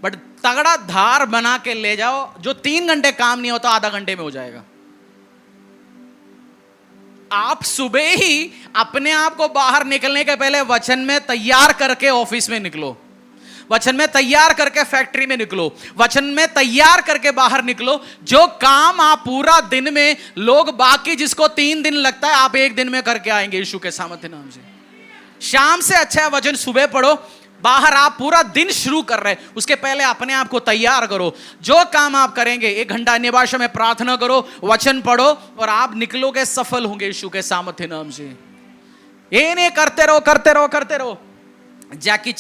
बट तगड़ा धार बना के ले जाओ, जो 3 घंटे काम नहीं होता आधा घंटे में हो जाएगा। आप सुबह ही अपने आप को बाहर निकलने के पहले वचन में तैयार करके ऑफिस में निकलो, वचन में तैयार करके फैक्ट्री में निकलो, वचन में तैयार करके बाहर निकलो। जो काम आप पूरा दिन में, लोग बाकी जिसको 3 दिन लगता है, आप 1 दिन में करके आएंगे यीशु के सामर्थ्य नाम से। शाम से अच्छा है वचन सुबह पढ़ो, बाहर आप पूरा दिन शुरू कर रहे हैं, उसके पहले अपने आप को तैयार करो। जो काम आप करेंगे, 1 घंटा अन्य भाषा में प्रार्थना करो, वचन पढ़ो, और आप निकलोगे, सफल होंगे यीशु के सामर्थ्य नाम से। ये नहीं करते रहो करते रहो करते रहो। जैकी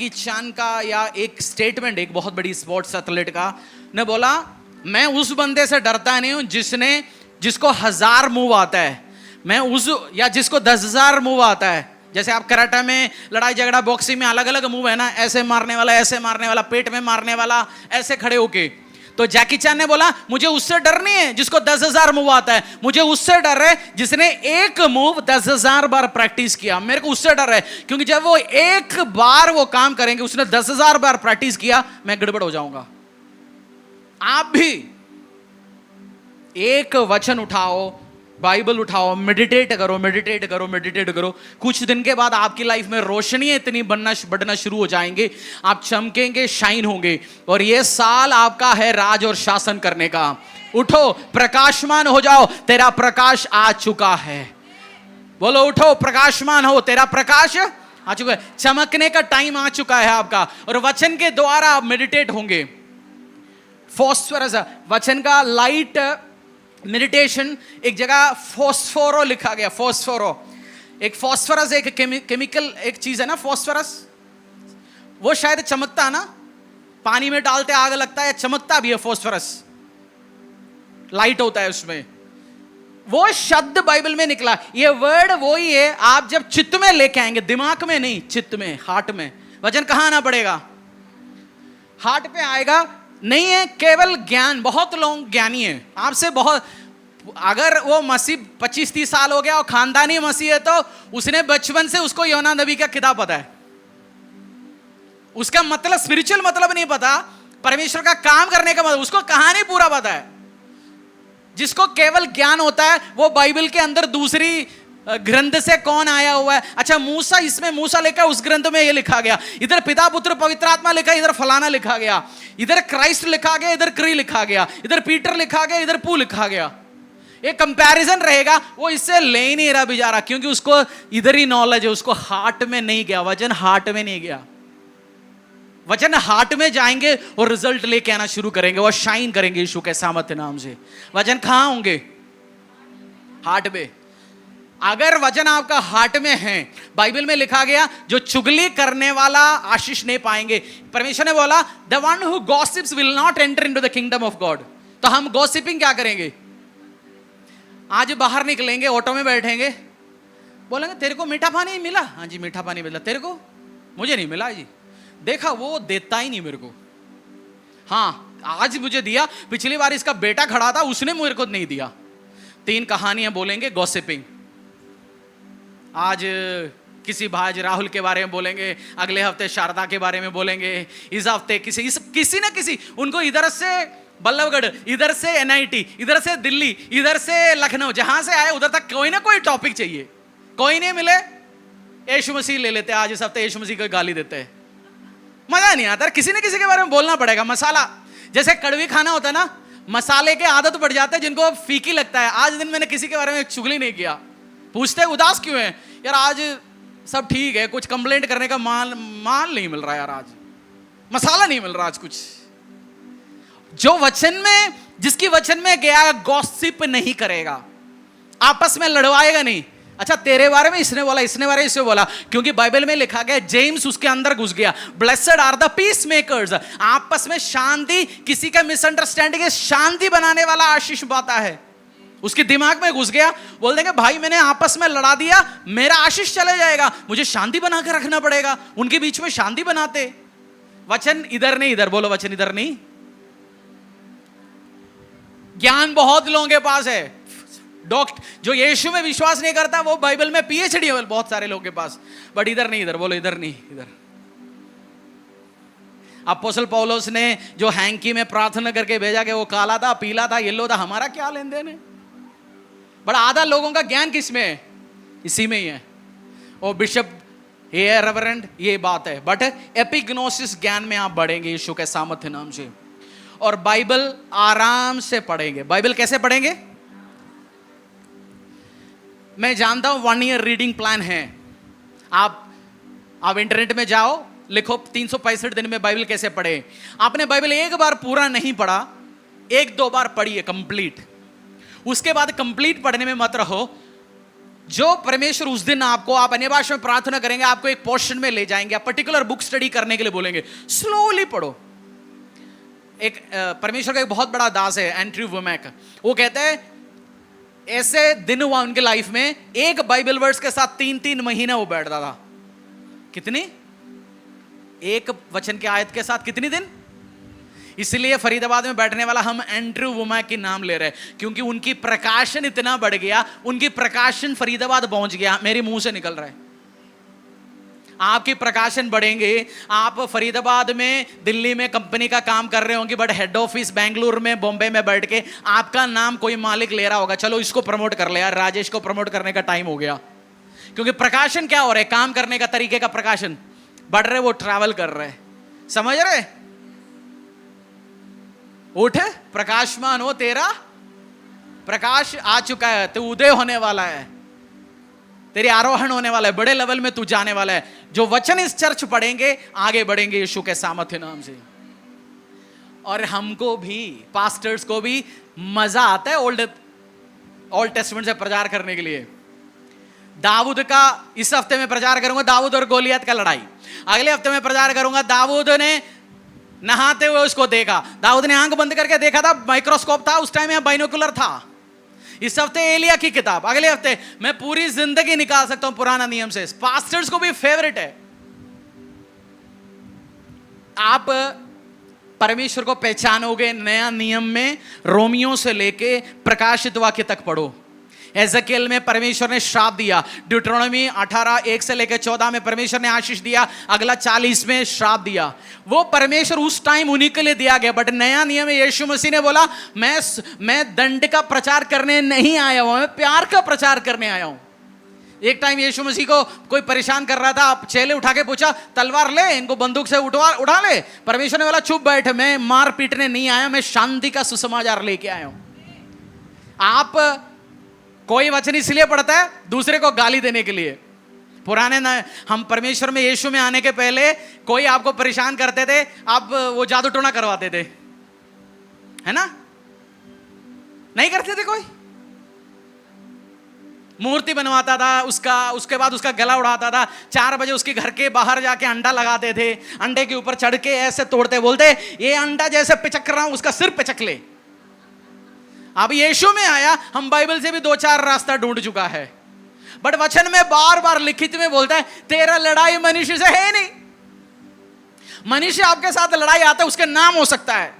चैन का या एक स्टेटमेंट, एक बहुत बड़ी स्पोर्ट्स एथलीट का ने बोला, मैं उस बंदे से डरता नहीं हूं जिसको 1000 मूव आता है, मैं उस, या जिसको 10,000 मूव आता है, जैसे आप कराटे में लड़ाई झगड़ा बॉक्सिंग में अलग अलग मूव है ना, ऐसे मारने वाला, ऐसे मारने वाला, पेट में मारने वाला, ऐसे खड़े होके। तो जैकी चैन ने बोला मुझे उससे डर नहीं है जिसको 10,000 मूव आता है, मुझे उससे डर है जिसने एक मूव 10,000 बार प्रैक्टिस किया। मेरे को उससे डर है क्योंकि जब वो एक बार वो काम करेंगे, उसने 10,000 बार प्रैक्टिस किया, मैं गड़बड़ हो जाऊंगा। आप भी एक वचन उठाओ, बाइबल उठाओ, मेडिटेट करो, मेडिटेट करो, मेडिटेट करो। कुछ दिन के बाद आपकी लाइफ में रोशनियां इतनी बढ़ना शुरू हो जाएंगे, आप चमकेंगे, शाइन होंगे। और ये साल आपका है राज और शासन करने का। उठो, प्रकाशमान हो जाओ, तेरा प्रकाश आ चुका है। बोलो उठो, प्रकाशमान हो, तेरा प्रकाश आ चुका है। चमकने का टाइम आ चुका है आपका। और वचन के द्वारा आप मेडिटेट होंगे। फॉस्फोरस, वचन का लाइट मेडिटेशन, एक जगह फॉस्फोरो लिखा गया, फॉस्फोरो। एक फॉस्फोरस एक केमिकल एक चीज है ना, फॉस्फोरस, वो शायद चमकता ना, पानी में डालते आग लगता है, चमकता भी है फॉस्फोरस, लाइट होता है उसमें। वो शब्द बाइबल में निकला, ये वर्ड वो ही है। आप जब चित्त में लेके आएंगे, दिमाग में नहीं, चित्त में, हार्ट में। वचन कहां आना पड़ेगा? हार्ट पे आएगा। नहीं है केवल ज्ञान। बहुत लोग ज्ञानी है आपसे, बहुत, अगर वो मसीह 25-30 साल हो गया और खानदानी मसीह है, तो उसने बचपन से उसको योना नबी का किताब पता है। उसका मतलब, स्पिरिचुअल मतलब नहीं पता, परमेश्वर का काम करने का मतलब, उसको कहानी पूरा पता है। जिसको केवल ज्ञान होता है वो बाइबल के अंदर दूसरी ग्रंथ से कौन आया हुआ है, अच्छा मूसा, इसमें मूसा लिखा, उस ग्रंथ में ये लिखा गया, इधर पिता पुत्र पवित्र आत्मा लिखा, इधर फलाना लिखा गया, इधर क्राइस्ट लिखा गया, इधर क्री लिखा गया, इधर पीटर लिखा गया, इधर पू लिखा गया। एक कंपैरिजन रहेगा, वो इससे ले ही नहीं रहा बेचारा, क्योंकि उसको इधर ही नॉलेज है, उसको हार्ट में नहीं गया, वचन हार्ट में नहीं गया। वचन हार्ट में जाएंगे और रिजल्ट लेके आना शुरू करेंगे, वो शाइन करेंगे यीशु के सामर्थ्य नाम से। वचन कहां होंगे? हार्ट में। अगर वचन आपका हार्ट में है, बाइबल में लिखा गया जो चुगली करने वाला आशीष नहीं पाएंगे। परमेश्वर ने बोला the one who gossips will not enter into the kingdom of God. तो हम गॉसिपिंग क्या करेंगे? आज बाहर निकलेंगे, ऑटो में बैठेंगे, बोलेंगे तेरे को मीठा पानी मिला? हाँ जी मीठा पानी मिला। तेरे को? मुझे नहीं मिला जी। देखा वो देता ही नहीं मेरे को। हाँ आज मुझे दिया, पिछली बार इसका बेटा खड़ा था उसने मेरे को नहीं दिया। 3 कहानियां बोलेंगे गॉसिपिंग। आज किसी भाज राहुल के बारे में बोलेंगे, अगले हफ्ते शारदा के बारे में बोलेंगे, इस हफ्ते किसी ना किसी, उनको इधर से बल्लभगढ़, इधर से एनआईटी, इधर से दिल्ली, इधर से लखनऊ, जहां से आए उधर तक कोई ना कोई टॉपिक चाहिए। कोई नहीं मिले यीशु मसीह ले लेते, आज इस हफ्ते यीशु मसीह को गाली देते हैं, मजा नहीं आता। किसी न किसी के बारे में बोलना पड़ेगा। मसाला, जैसे कड़वी खाना होता है ना, मसाले के आदत पड़ जाते हैं जिनको फीकी लगता है। आज दिन मैंने किसी के बारे में चुगली नहीं किया। पूछते उदास क्यों है? यार आज सब ठीक है, कुछ कंप्लेंट करने का माल नहीं मिल रहा यार, आज मसाला नहीं मिल रहा आज कुछ। जो वचन में, जिसकी वचन में गया, गॉसिप नहीं करेगा, आपस में लड़वाएगा नहीं। अच्छा तेरे बारे में इसने बोला, इसने बारे में इसने बोला, क्योंकि बाइबल में लिखा गया, जेम्स उसके अंदर घुस गया, blessed are the peacemakers. आपस में शांति, किसी का मिसअंडरस्टैंडिंग है, शांति बनाने वाला आशीष पाता है। उसके दिमाग में घुस गया, बोल देंगे भाई मैंने आपस में लड़ा दिया, मेरा आशीष चले जाएगा, मुझे शांति बना के रखना पड़ेगा। उनके बीच में शांति बनाते। वचन इधर नहीं, इधर बोलो, वचन इधर नहीं। ज्ञान बहुत लोगों के पास है, डॉक्टर जो यीशु में विश्वास नहीं करता वो बाइबल में पीएचडी है बहुत सारे लोगों के पास, बट इधर नहीं, इधर बोलो, इधर नहीं, इधर। अपोस्तल पौलुस ने जो हैंकी में प्रार्थना करके भेजा कि वो काला था, पीला था, येलो था, हमारा क्या लेन देन है? बट आधा लोगों का ज्ञान किस में है? इसी में ही है। ओ बिशप, ये रेवरेंड, ये बात है। बट एपिग्नोसिस ज्ञान में आप बढ़ेंगे यीशु के सामर्थ्य नाम से, और बाइबल आराम से पढ़ेंगे। बाइबल कैसे पढ़ेंगे? मैं जानता हूं 1 ईयर रीडिंग प्लान है। आप इंटरनेट में जाओ, लिखो 365 दिन में बाइबल कैसे पढ़े। आपने बाइबल एक बार पूरा नहीं पढ़ा, 1-2 बार पढ़िए कंप्लीट। उसके बाद कंप्लीट पढ़ने में मत रहो। जो परमेश्वर उस दिन आपको, आप अन्य भाषा में प्रार्थना करेंगे, आपको एक पोर्शन में ले जाएंगे, आप पर्टिकुलर बुक स्टडी करने के लिए बोलेंगे, स्लोली पढ़ो। एक परमेश्वर का एक बहुत बड़ा दास है एंड्रयू वुमैक, वो कहता है ऐसे दिन हुआ उनके लाइफ में, एक बाइबल वर्ड्स के साथ 3-3 महीने वो बैठता था। कितनी? एक वचन के आयत के साथ कितनी दिन? इसलिए फरीदाबाद में बैठने वाला हम एंड्रू वुमैक के नाम ले रहे हैं, क्योंकि उनकी प्रकाशन इतना बढ़ गया, उनकी प्रकाशन फरीदाबाद पहुंच गया। मेरे मुंह से निकल रहा है, आपकी प्रकाशन बढ़ेंगे। आप फरीदाबाद में, दिल्ली में कंपनी का काम कर रहे होंगे, बट हेड ऑफिस बेंगलुरु में, बॉम्बे में बैठ के आपका नाम कोई मालिक ले रहा होगा, चलो इसको प्रमोट कर ले यार, राजेश को प्रमोट करने का टाइम हो गया। क्योंकि प्रकाशन क्या हो रहा है? काम करने का तरीके का प्रकाशन बढ़ रहे, वो ट्रैवल कर रहे, समझ रहे? उठ प्रकाशमान हो, तेरा प्रकाश आ चुका है, तू उदय होने वाला है, तेरी आरोहण होने वाला है, बड़े लेवल में तू जाने वाला है। जो वचन इस चर्च पढ़ेंगे आगे बढ़ेंगे यीशु के सामर्थ्य नाम से। और हमको भी, पास्टर्स को भी मजा आता है ओल्ड टेस्टमेंट से प्रचार करने के लिए। दाऊद का इस हफ्ते में प्रचार करूंगा, दाऊद और गोलियत का लड़ाई। अगले हफ्ते में प्रचार करूंगा, दाऊद ने नहाते हुए उसको देखा, दाऊद ने आंख बंद करके देखा था, माइक्रोस्कोप था उस टाइम में, बाइनोकुलर था। इस हफ्ते एलिया की किताब, अगले हफ्ते मैं पूरी जिंदगी निकाल सकता हूं पुराना नियम से। पास्टर्स को भी फेवरेट है। आप परमेश्वर को पहचानोगे नया नियम में, रोमियो से लेके प्रकाशित वाक्य तक पढ़ो। एजेकियल में परमेश्वर ने श्राप दिया, ड्यूटेरोनोमी 18:1 से लेकर 14 में परमेश्वर ने आशीष दिया, अगला 40 में श्राप दिया। वो परमेश्वर उस टाइम उन्हीं के लिए दिया गया। बट नया नियम में यीशु मसीह ने बोला, मैं दंड का प्रचार करने नहीं आया हूं, मैं प्यार का प्रचार करने आया हूं। एक टाइम यीशु मसीह को कोई परेशान कर रहा था, आप चेले उठा के पूछा, तलवार ले, इनको बंदूक से उठा ले। परमेश्वर ने बोला, चुप बैठ, मैं मार पीटने नहीं आया, मैं शांति का सुसमाचार लेके आया हूं। आप कोई वचन इसलिए पढ़ता है दूसरे को गाली देने के लिए। पुराने हम परमेश्वर में, यीशु में आने के पहले कोई आपको परेशान करते थे, आप वो जादू टोना करवाते थे, है ना? नहीं करते थे? कोई मूर्ति बनवाता था उसका, उसके बाद उसका गला उड़ाता था, 4 बजे उसके घर के बाहर जाके अंडा लगाते थे, अंडे के ऊपर चढ़ के ऐसे तोड़ते, बोलते ये अंडा जैसे पिचक रहा हूं उसका सिर पिचक ले। अब यीशु में आया, हम बाइबल से भी 2-4 रास्ता ढूंढ चुका है, बट वचन में बार बार लिखित में बोलता है, तेरा लड़ाई मनुष्य से है नहीं। मनुष्य आपके साथ लड़ाई आता है, उसका नाम हो सकता है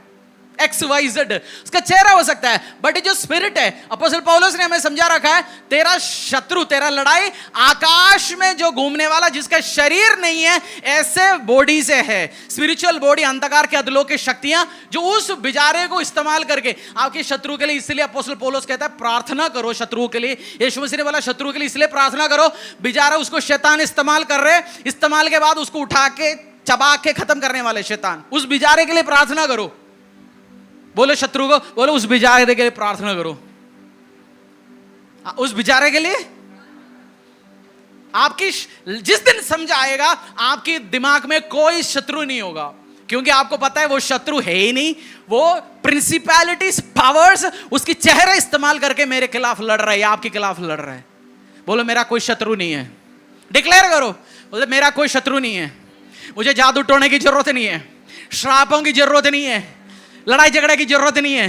XYZ, उसका चेहरा हो सकता है, बट जो स्पिरिट है, अपोस्टल पौलुस ने हमें समझा रखा है, तेरा शत्रु, तेरा लड़ाई आकाश में जो घूमने वाला, जिसका शरीर नहीं है, ऐसे बॉडी से है। स्पिरिचुअल बॉडी, अंधकार के अधलोक की शक्तियां जो उस बिजारे को इस्तेमाल करके आपके शत्रु के लिए। इसलिए अपोस्टल पौलुस कहता है, प्रार्थना करो शत्रुओं के लिए। यीशु मसीह ने बोला, शत्रु के लिए इसलिए प्रार्थना करो, बिजारा उसको शैतान इस्तेमाल कर रहे, इस्तेमाल के बाद उसको उठा के चबा के खत्म करने वाले शैतान, उस बिजारे के लिए प्रार्थना करो। बोलो शत्रु को, बोलो उस बेचारे के लिए प्रार्थना करो। उस बेचारे के लिए आपकी जिस दिन समझ आएगा, आपके दिमाग में कोई शत्रु नहीं होगा, क्योंकि आपको पता है वो शत्रु है ही नहीं। वो प्रिंसिपैलिटीज, पावर्स उसकी चेहरा इस्तेमाल करके मेरे खिलाफ लड़ रहा है या आपके खिलाफ लड़ रहा है। बोलो मेरा कोई शत्रु नहीं है। डिक्लेयर करो, बोलो मेरा कोई शत्रु नहीं है। मुझे जादू टोने की जरूरत नहीं है, श्रापों की जरूरत नहीं है, लड़ाई झगड़े की जरूरत नहीं है,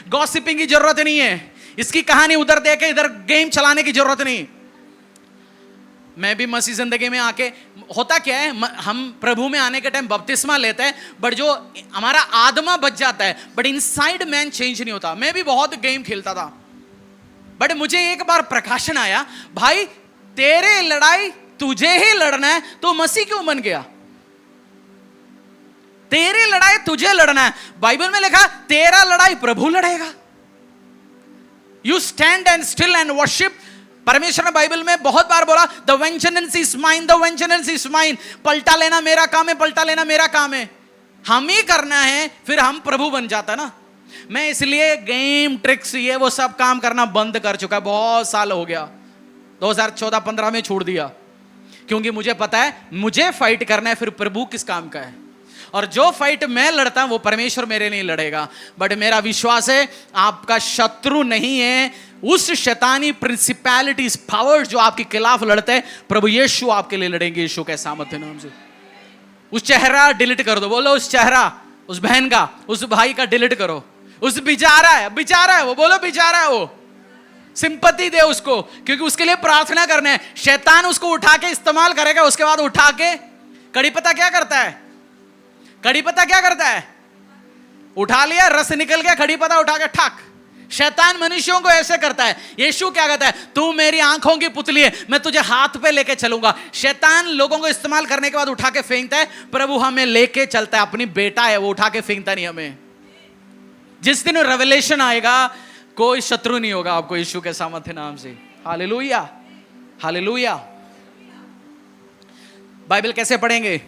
गॉसिपिंग की जरूरत नहीं है, इसकी कहानी उधर देके इधर गेम चलाने की जरूरत नहीं। मैं भी मसीह जिंदगी में आके, होता क्या है, हम प्रभु में आने के टाइम बपतिस्मा लेते हैं, बट जो हमारा आत्मा बच जाता है, बट इनसाइड मैन चेंज नहीं होता। मैं भी बहुत गेम खेलता था, बट मुझे एक बार प्रकाशन आया, भाई तेरे लड़ाई तुझे ही लड़ना है, तो मसीह क्यों बन गया? तेरी लड़ाई तुझे लड़ना है। बाइबल में लिखा, तेरा लड़ाई प्रभु लड़ेगा। You stand and still and worship. परमेश्वर ने बाइबल में बहुत बार बोला, the vengeance is mine, the vengeance is mine. पलटा लेना मेरा काम है, पलटा लेना मेरा काम है, हम ही करना है, फिर हम प्रभु बन जाता ना। मैं इसलिए गेम ट्रिक्स ये वो सब काम करना बंद कर चुका, बहुत साल हो गया, 2014-15 में छोड़ दिया, क्योंकि मुझे पता है मुझे फाइट करना है, फिर प्रभु किस काम का है। और जो फाइट मैं लड़ता हूं वो परमेश्वर मेरे लिए लड़ेगा। बट मेरा विश्वास है आपका शत्रु नहीं है, उस शैतानी प्रिंसिपैलिटीज, पावर्स जो आपके खिलाफ लड़ते हैं, प्रभु यीशु आपके लिए लड़ेंगे, यीशु के सामर्थ्य नाम से। उस चेहरा डिलीट कर दो, बोलो उस चेहरा, उस बहन का, उस भाई का डिलीट करो। उस बेचारा है वो, बोलो बेचारा है वो, सिंपैथी दे उसको, क्योंकि उसके लिए प्रार्थना करना है। शैतान उसको उठा के इस्तेमाल करेगा, उसके बाद उठा के कड़ी पत्ता क्या करता है? कड़ी पत्ता क्या करता है? उठा लिया, रस निकल गया, कड़ी पत्ता उठा के ठक। शैतान मनुष्यों को ऐसे करता है। यीशु क्या कहता है? तू मेरी आंखों की पुतली है, मैं तुझे हाथ पे लेके चलूंगा। शैतान लोगों को इस्तेमाल करने के बाद उठा के फेंकता है, प्रभु हमें लेके चलता है। अपनी बेटा है, वो उठा के फेंकता नहीं हमें। जिस दिन रेवलेशन आएगा, कोई शत्रु नहीं होगा आपको यीशु के सामर्थ्य नाम से। Hallelujah, hallelujah. बाइबल कैसे पढ़ेंगे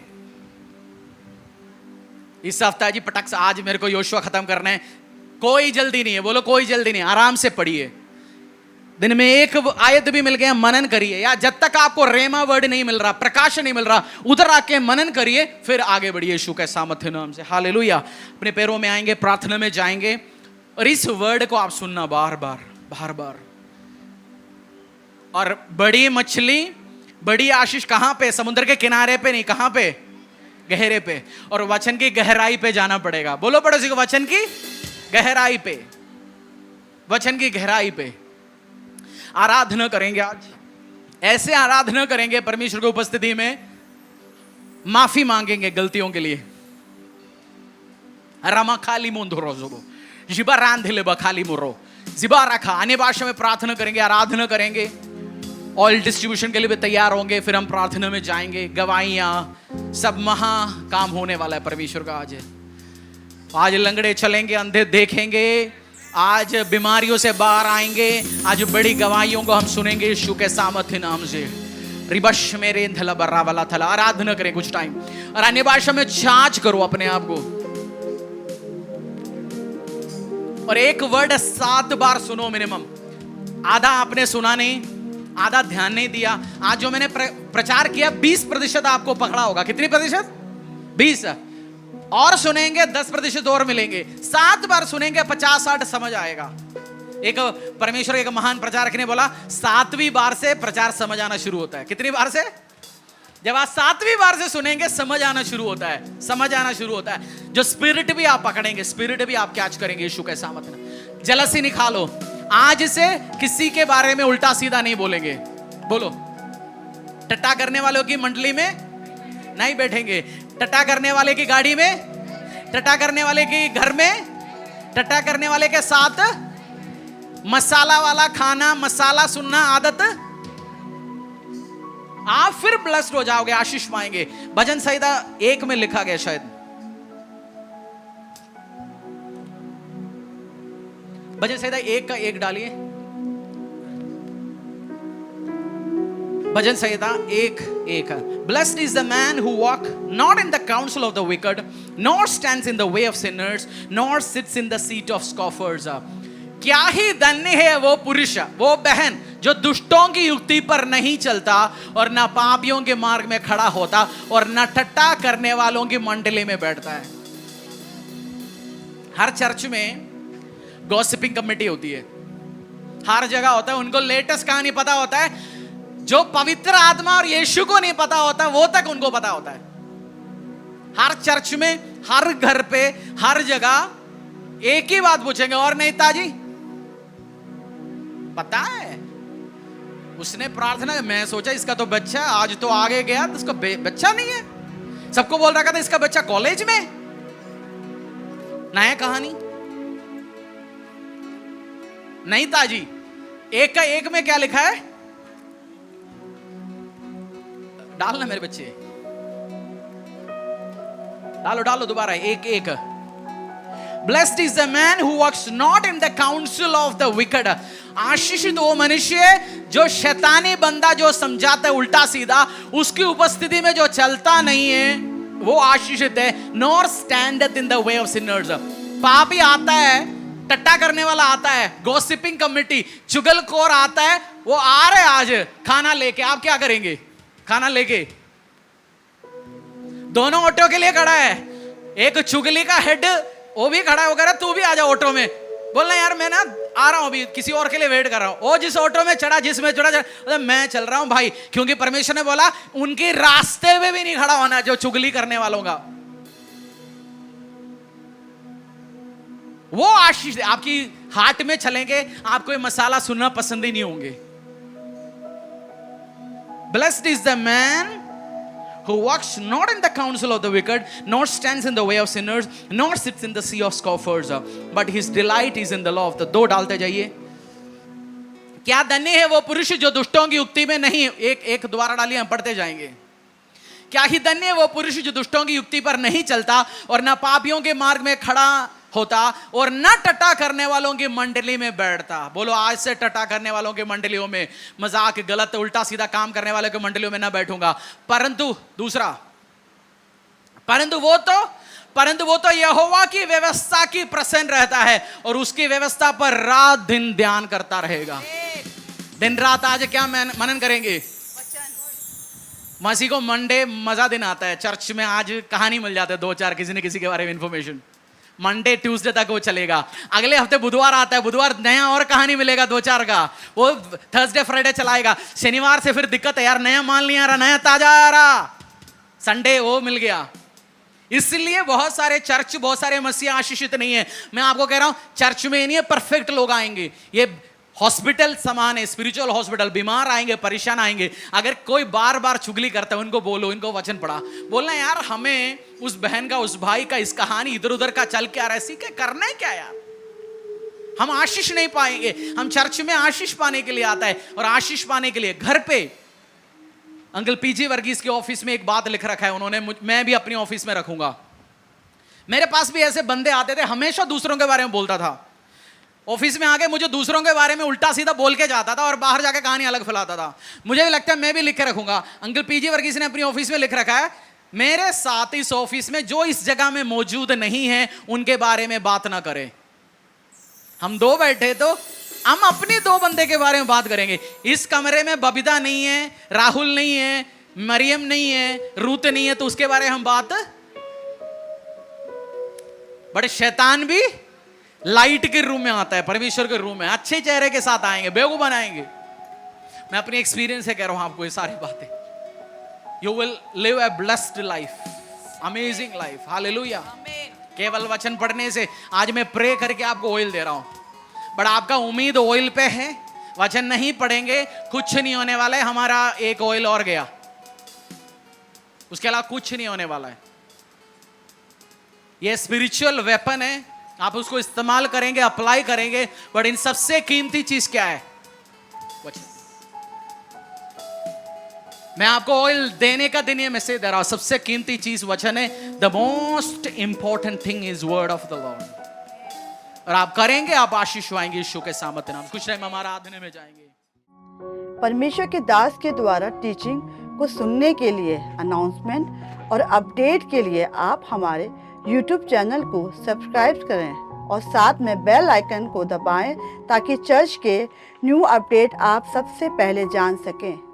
इस हफ्ता? जी पटक से आज मेरे को योशुआ खत्म करना है। कोई जल्दी नहीं है, बोलो कोई जल्दी नहीं, आराम से पढ़िए। दिन में एक आयत भी मिल गया, मनन करिए। या जब तक आपको रेमा वर्ड नहीं मिल रहा, प्रकाश नहीं मिल रहा, उधर आके मनन करिए, फिर आगे बढ़िए यीशु के सामर्थ्य नाम से। हालेलुया। अपने पैरों में आएंगे, प्रार्थना में जाएंगे, और इस वर्ड को आप सुनना बार बार बार बार। और बड़ी मछली, बड़ी आशीष कहां पे? समुद्र के किनारे पे नहीं, कहां पे? गहरे पे। और वचन की गहराई पे जाना पड़ेगा। बोलो पड़ोसी को, वचन की गहराई पे, वचन की गहराई पे आराधना करेंगे। आज ऐसे आराधना करेंगे, परमेश्वर की उपस्थिति में माफी मांगेंगे गलतियों के लिए। रमा खाली मुंधरो जोगो जिबा रांधिले बखाली मुरो जिबा रखा। अन्य भाषा में प्रार्थना करेंगे, आराधना करेंगे। ऑयल डिस्ट्रीब्यूशन के लिए भी तैयार होंगे, फिर हम प्रार्थना में जाएंगे। गवाहियां, सब महा काम होने वाला है परमेश्वर का। आज लंगड़े चलेंगे, अंधे देखेंगे, आज बीमारियों से बाहर आएंगे। आज बड़ी गवाहियों को हम सुनेंगे यीशु के सामर्थ्य नाम से। रिबश मेरे धला बर्रा वाला थला। आराधना करें कुछ टाइम, और अन्य भाषा में जांच करो अपने आप को। और एक वर्ड 7 बार सुनो मिनिमम। आधा आपने सुना नहीं, आधा ध्यान नहीं दिया। आज जो मैंने प्रचार किया 20% आपको पकड़ा होगा। कितनी प्रतिशत? 20। और सुनेंगे 10% और मिलेंगे। 7 बार सुनेंगे, 50-60 समझ आएगा। एक परमेश्वर के एक महान प्रचारक ने बोला, 7वीं बार से प्रचार समझ आना शुरू होता है। कितनी बार से? जब आप 7वीं बार से सुनेंगे, समझ आना शुरू होता है, समझ आना शुरू होता है। जो स्पिरिट भी आप पकड़ेंगे, स्पिरिट भी आप कैच करेंगे यीशु के सामर्थ्य। जलसी निकालो। आज से किसी के बारे में उल्टा सीधा नहीं बोलेंगे। बोलो, टट्टा करने वालों की मंडली में नहीं बैठेंगे, टट्टा करने वाले की गाड़ी में, टट्टा करने वाले की घर में, टट्टा करने वाले के साथ मसाला वाला खाना, मसाला सुनना आदत, आप फिर ब्लेस्ड हो जाओगे, आशीष पाएंगे। भजन संहिता 1 में लिखा गया, शायद भजन संहिता 1 का 1 डालिए। भजन संहिता 1:1। Blessed is the man who walk not in the counsel of the wicked, nor stands in the way of sinners, nor sits in the seat of scoffers. क्या ही धन्य है वो पुरुष, वो बहन जो दुष्टों की युक्ति पर नहीं चलता, और न पापियों के मार्ग में खड़ा होता, और न ठट्टा करने वालों की मंडली में बैठता है। हर चर्च में गॉसिपिंग कमेटी होती है, हर जगह होता है। उनको लेटेस्ट कहानी पता होता है। जो पवित्र आत्मा और यीशु को नहीं पता होता, वो तक उनको पता होता है। हर चर्च में, हर घर पे, हर जगह एक ही बात पूछेंगे, और नहीं ताजी पता है? उसने प्रार्थना, मैं सोचा इसका तो बच्चा आज तो आगे गया, तो उसका बच्चा नहीं है। सबको बोल रखा था इसका बच्चा कॉलेज में। नया कहानी नहीं ताजी। 1 का 1 में क्या लिखा है? डालना मेरे बच्चे, डालो डालो दोबारा। 1:1। Blessed is the man who walks not in the counsel of the wicked. आशीषित वो मनुष्य जो शैतानी बंदा जो समझाता है उल्टा सीधा, उसकी उपस्थिति में जो चलता नहीं है, वो आशीषित है। Nor standeth in the way of sinners. पापी आता है, टट्टा करने वाला आता है, गॉसिपिंग कमेटी, चुगलखोर आता है, वो आ रहे आज खाना लेके। आप क्या करेंगे? खाना लेके दोनों ऑटो के लिए खड़ा है। एक चुगली का हेड, वो भी खड़ा होकर, तू भी आ जा ऑटो में। बोलना यार मैं ना आ रहा हूं, अभी किसी और के लिए वेट कर रहा हूं। वो जिस ऑटो में चढ़ा, जिसमें चढ़ा, मैं चल रहा हूं भाई, क्योंकि परमेश्वर ने बोला उनके रास्ते में भी नहीं खड़ा होना जो चुगली करने वालों का। वो आशीष आपकी हार्ट में चलेंगे, आपको ये मसाला सुनना पसंद ही नहीं होंगे। Blessed is the man who walks not in the counsel of the wicked, nor stands in the way of sinners, nor sits in the seat of scoffers, but his delight is in the law of the। दो डालते जाइए। क्या धन्य है वो पुरुष जो दुष्टों की युक्ति में नहीं, एक दोबारा डालिए, हम पढ़ते जाएंगे। क्या ही धन्य है वो पुरुष जो दुष्टों की युक्ति पर नहीं चलता और न पापियों के मार्ग में खड़ा होता और न टटा करने वालों की मंडली में बैठता। बोलो आज से टटा करने वालों की मंडलियों में, मजाक, गलत, उल्टा सीधा काम करने वालों की मंडलियों में ना बैठूंगा। परंतु दूसरा, परंतु वो तो यहोवा की व्यवस्था की प्रसन्न रहता है और उसकी व्यवस्था पर रात दिन ध्यान करता रहेगा। दिन रात आज क्या मनन करेंगे? मसीह को मंडे मजा दिन आता है, चर्च में आज कहानी मिल जाते हैं दो चार, किसी ने किसी के बारे में इंफॉर्मेशन। मंडे ट्यूसडे तक वो चलेगा, अगले हफ्ते बुधवार आता है, बुधवार नया और कहानी मिलेगा दो चार का, वो थर्सडे फ्राइडे चलाएगा। शनिवार से फिर दिक्कत है यार, नया माल नहीं आ रहा, नया ताजा आ रहा, संडे वो मिल गया। इसलिए बहुत सारे चर्च, बहुत सारे मसीह आशीषित नहीं है। मैं आपको कह रहा हूं चर्च में नहीं है परफेक्ट लोग आएंगे, ये हॉस्पिटल समान है, स्पिरिचुअल हॉस्पिटल। बीमार आएंगे, परेशान आएंगे। अगर कोई बार बार चुगली करता है उनको बोलो, इनको वचन पढ़ा, बोलना यार हमें उस बहन का, उस भाई का, इस कहानी इधर उधर का चल के आ रहा है, सीखे करना है क्या यार? हम आशीष नहीं पाएंगे। हम चर्च में आशीष पाने के लिए आता है, और आशीष पाने के लिए घर पे अंकल पीजी वर्गीस के ऑफिस में एक बात लिख रखा है उन्होंने, मैं भी अपनी ऑफिस में रखूंगा। मेरे पास भी ऐसे बंदे आते थे, हमेशा दूसरों के बारे में बोलता था। ऑफिस में आके मुझे दूसरों के बारे में उल्टा सीधा बोल के जाता था और बाहर जाके कहानी अलग फैलाता था। मुझे भी लगता है मैं भी लिख के रखूंगा। अंकल पीजी वर्गीस ने अपनी ऑफिस में लिख रखा है, मेरे साथ इस ऑफिस में जो इस जगह में मौजूद नहीं है उनके बारे में बात ना करें। हम दो बैठे तो हम अपने दो बंदे के बारे में बात करेंगे। इस कमरे में बबीता नहीं है, राहुल नहीं है, मरियम नहीं है, रूत नहीं है, तो उसके बारे में हम बात। बड़े शैतान भी लाइट के रूम में आता है, परमेश्वर के रूम में अच्छे चेहरे के साथ आएंगे, बेवकूफ बनाएंगे। मैं अपनी एक्सपीरियंस से कह रहा हूं आपको ये सारी बातें। You will live a blessed life, amazing life, hallelujah. केवल वचन पढ़ने से, आज मैं प्रे करके आपको ऑयल दे रहा हूं, बट आपका उम्मीद ऑयल पे है। वचन नहीं पढ़ेंगे कुछ नहीं होने वाला है। हमारा एक ऑयल और गया, उसके अलावा कुछ नहीं होने वाला है। ये स्पिरिचुअल वेपन है, आप उसको इस्तेमाल करेंगे, अप्लाई करेंगे, बट इन सबसे कीमती चीज क्या है? वचन। मैं आपको ऑयल देने का दिन ये मैसेज दे रहा हूं, सबसे कीमती चीज वचन है। The most important thing is word of the Lord. और आप करेंगे, आप आशीष पाएंगे यीशु के सामर्थ्य नाम। कुछ टाइम हमारा आराधना में जाएंगे। परमेश्वर के दास के द्वारा टीचिंग को सुनने के लिए, अनाउंसमेंट और अपडेट के लिए आप हमारे YouTube चैनल को सब्सक्राइब करें और साथ में बेल आइकन को दबाएं ताकि चर्च के न्यू अपडेट आप सबसे पहले जान सकें।